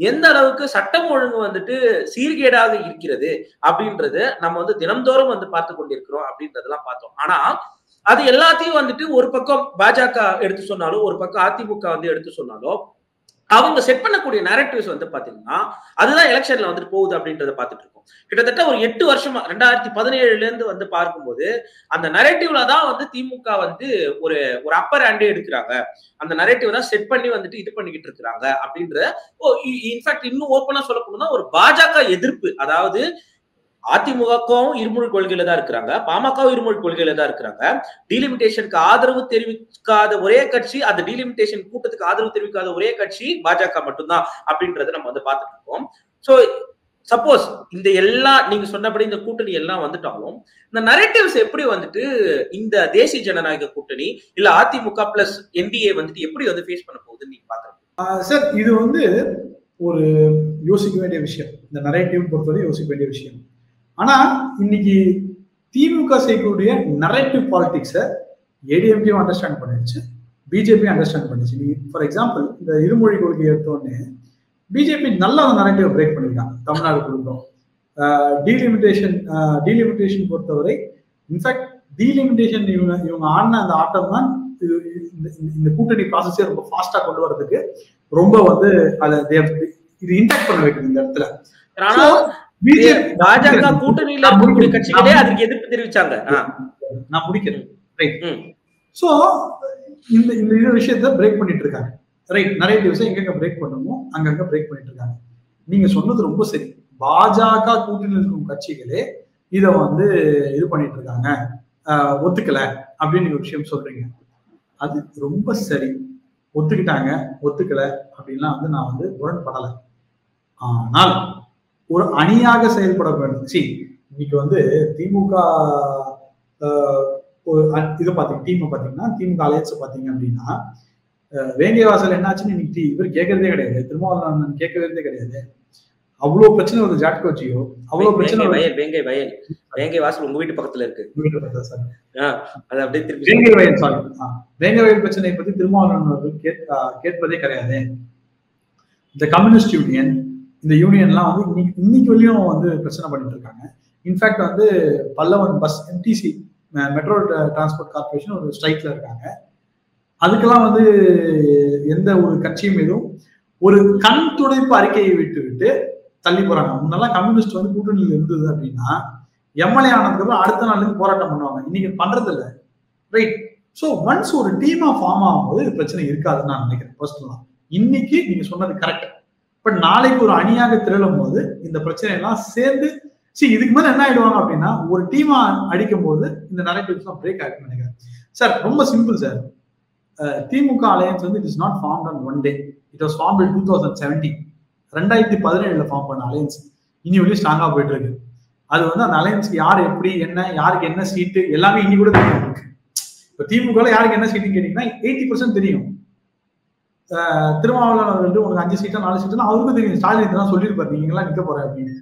எந்த அளவுக்கு சட்டம் ஒழுங்கு வந்துட்டு சீர்கேடாக இருக்கிறது அப்படின்றது நம்ம வந்து தினம்தோறும் வந்து பார்த்து கொண்டிருக்கிறோம் அப்படின்றதெல்லாம் பார்த்தோம். ஆனா அது எல்லாத்தையும் வந்துட்டு ஒரு பக்கம் பாஜக எடுத்து சொன்னாலும் ஒரு பக்கம் அதிமுக வந்து எடுத்து சொன்னாலும் அவங்க செட் பண்ணக்கூடிய நரேட்டிவ்ஸ் வந்து பாத்தீங்கன்னா அதுதான் எலெக்ஷன்ல வந்துட்டு போகுது அப்படின்றத பார்த்துட்டு இருக்கோம். கிட்டத்தட்ட ஒரு 8 வருஷமா 2017ல இருந்து வந்து பார்க்கும்போது அந்த நரேட்டிவ்ல தான் வந்து திமுக வந்து ஒரு அப்பர் ஹேண்டே எடுக்கிறாங்க. அந்த நரேட்டிவ் தான் செட் பண்ணி வந்துட்டு இது பண்ணிக்கிட்டு இருக்கிறாங்க அப்படின்ற இன்ஃபேக்ட் இன்னும் ஓப்பனா சொல்ல போனா ஒரு பாஜக எதிர்ப்பு. அதாவது அதிமுகவும் இருமொழி கொள்கையில தான் இருக்கிறாங்க, பாமகவும் இருமொழி கொள்கையில தான் இருக்கிறாங்க. டீலிமிட்டேஷனுக்கு ஆதரவு தெரிவிக்காத ஒரே கட்சி, அந்த டீலிமிட்டேஷன் கூட்டத்துக்கு ஆதரவு தெரிவிக்காத ஒரே கட்சி பாஜக மட்டும்தான் அப்படின்றத நம்ம வந்து பார்த்துட்டு இருக்கோம். சோ சப்போஸ் இந்த எல்லாம் நீங்க சொன்னபடி இந்த கூட்டணி எல்லாம் வந்துட்டாலும் இந்த நரேட்டிவ்ஸ் எப்படி வந்துட்டு இந்த தேசிய ஜனநாயக கூட்டணி இல்ல அதிமுக பிளஸ் NDA வந்துட்டு எப்படி வந்து ஃபேஸ் பண்ண போகுதுன்னு நீங்க பாக்குறீங்க சார்? இது வந்து ஒரு யோசிக்க வேண்டிய விஷயம். இந்த நரேட்டிவ் பொறுத்தவரை யோசிக்க வேண்டிய விஷயம். ஆனா இன்னைக்கு திமுக செய்யக்கூடிய நரேட்டிவ் பாலிடிக்ஸை ADMK அண்டர்ஸ்டாண்ட் பண்ணிடுச்சு, பிஜேபி அண்டர்ஸ்டாண்ட் பண்ணிச்சு. ஃபார் எக்ஸாம்பிள் இந்த இருமொழி கொள்கையை எடுத்தோடனே பிஜேபி நல்ல அந்த நரேட்டிவ் பிரேக் பண்ணிருக்காங்க. தமிழ்நாடு கொடுக்கும் டீலிமிட்டேஷன் பொறுத்தவரை இன்ஃபேக்ட் டீலிமிட்டேஷன் இவங்க ஆடின அந்த ஆட்டம் தான் இந்த கூட்டணி ப்ராசஸே ரொம்ப ஃபாஸ்டா கொண்டு வரதுக்கு ரொம்ப வந்து அதை இது இன்டாக்ட் பண்ண வைக்குது இந்த இடத்துல. பாஜக கூட்டணியில இருக்கக்கூடிய கட்சிகளே அதுக்கு எதிர்ப்பு தெரிவிச்சாங்க. நான் முடிக்கிறேன். ரைட். சோ இந்த விஷயத்தை பிரேக் பண்ணிட்டு இருக்காங்க. ரைட். நரேட்டிவ்ஸை எங்கெங்க பிரேக் பண்ணணுமோ அங்கங்க பிரேக் பண்ணிட்டு இருக்காங்க. நீங்க சொன்னது ரொம்ப சரி. பாஜக கூட்டணியில் இருக்கும் கட்சிகளே இதை வந்து இது பண்ணிட்டு இருக்காங்க, ஒத்துக்கல அப்படின்னு ஒரு விஷயம் சொல்றீங்க. அது ரொம்ப சரி. ஒத்துக்கிட்டாங்க, ஒத்துக்கல அப்படின்லாம் வந்து நான் வந்து முரண்படலை. ஆனால் ஒரு அணியாக செயல்பட வேண்டும். இன்னைக்கு வந்து திமுக இது பாத்தீங்கன்னா திமுக அலையன்ஸ் பாத்தீங்க அப்படின்னா வேங்கை வாசல் என்னாச்சுன்னு இன்னைக்கு இவர் கேட்கறதே கிடையாது, திருமாவளவன் கேட்கறதே கிடையாது. அவ்வளவு பிரச்சனை வருது. ஜாட்கோச்சியோ அவ்வளவு பிரச்சனை. வேங்கை வாசல் உங்க வீட்டு பக்கத்துல இருக்கு. வேங்கை வயல் பிரச்சனை பத்தி திருமாவளவன் அவர்கள் கேட்பதே கிடையாது. இந்த கம்யூனிஸ்ட் யூனியன், இந்த யூனியன்லாம் வந்து இன்னைக்கு வரையும் வந்து பிரச்சனை பண்ணிட்டு இருக்காங்க. இன்ஃபேக்ட் வந்து Pallavan bus MTC metro transport corporation ஒரு ஸ்ட்ரைக்ல இருக்காங்க. அதுக்கெல்லாம் வந்து எந்த ஒரு கட்சியும் எதுவும் ஒரு கண் துடைப்பு அறிக்கையை விட்டு தள்ளி போறாங்க. முன்னெல்லாம் கம்யூனிஸ்ட் வந்து கூட்டணியில் இருந்தது அப்படின்னா எம்எல்ஏ ஆனதுக்கு அடுத்த நாள்ல இருந்து போராட்டம் பண்ணுவாங்க. இன்னைக்கு பண்றது இல்லை, ரைட்? ஸோ ஒன்ஸ் ஒரு டீமா ஃபார்ம் ஆகும்போது இது பிரச்சனை இருக்காதுன்னு நான் நினைக்கிறேன் பர்சனலா. இன்னைக்கு நீங்க சொன்னது கரெக்ட். பட் நாளைக்கு ஒரு அணியாக திரளும் போது இந்த பிரச்சனை எல்லாம் சேர்ந்து இதுக்கு மேல என்ன ஆயிடுவாங்க அப்படின்னா ஒரு டீமா அடிக்கும் போது இந்த நரேட்டிவ்ஸ் எல்லாம் பிரேக் ஆகும்னு நினைக்கிறேன். சார் ரொம்ப சிம்பிள் சார். திமுக அலையன்ஸ் வந்து it is not formed on one day. It was formed in 2017. 2017 form பண்ண அலையன்ஸ் இனி வரையும் ஸ்ட்ராங்கா போயிட்டு இருக்கு. அது வந்து அந்த அலையன்ஸ்க்கு யார் எப்படி என்ன, யாருக்கு என்ன சீட்டு எல்லாமே இனி கூட தெரியும் இருக்கு. இப்போ திமுக யாருக்கு என்ன சீட்டுன்னு கேட்டீங்கன்னா 80% தெரியும். திருமாவளவன் அவர்கள் உனக்கு 5 சீட்டா 4 சீட்டுனா அவருக்கும் தெரியும். ஸ்டாலின் இதெல்லாம் சொல்லியிருப்பாரு, நீங்க எல்லாம் நிக்க போற அப்படின்னு.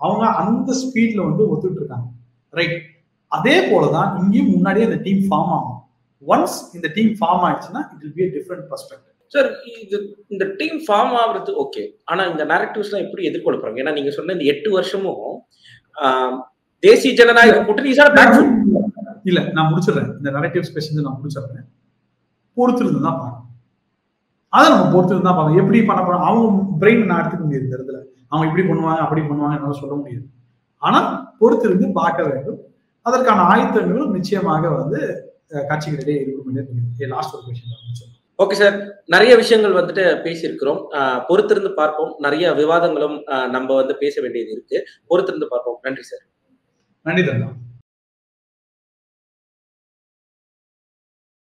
அவங்க அந்த ஸ்பீட்ல வந்து ஒத்துட்டு இருக்காங்க, ரைட்? அதே போலதான் இங்கேயும் முன்னாடியே அந்த டீம் ஃபார்ம் ஆகும். ஒன்ஸ் இந்த டீம் ஃபார்ம் ஆயிடுச்சுன்னா it will be a different perspective. Sir, இந்த டீம் ஃபார்ம் ஆகுறது ஓகே, ஆனா இந்த நரேட்டிவ்ஸ்லாம் எப்படி எதிர்கொள்ள போறாங்க? ஏன்னா நீங்க சொன்ன இந்த 8 வருஷமும் தேசிய ஜனநாயக கூட்டணி இல்ல, நான் முடிச்சிடுறேன். இந்த நரேட்டிவ்ஸ் பேசி நான் முடிச்சிடுறேன். பொறுத்திருந்து தான் பார்க்கணும். அதை நம்ம பொறுத்திருந்து தான் பார்க்கணும். எப்படி பண்ண போறோம் அவங்க பிரெயின் நான் எடுத்துக்க முடியாது. இந்த இடத்துல அவங்க இப்படி பண்ணுவாங்க அப்படி பண்ணுவாங்க என்னால சொல்ல முடியாது. ஆனா பொறுத்திருந்து பார்க்க வேண்டும். அதற்கான ஆயத்தங்களும் நிச்சயமாக வந்து கட்சிகளிடையே இருக்கும். லாஸ்ட் ஒரு கொஸ்டின். ஓகே சார், நிறைய விஷயங்கள் வந்துட்டு பேசியிருக்கிறோம். பொறுத்திருந்து பார்ப்போம். நிறைய விவாதங்களும் நம்ம வந்து பேச வேண்டியது இருக்கு. பொறுத்திருந்து பார்ப்போம். நன்றி சார். நன்றி தந்தா.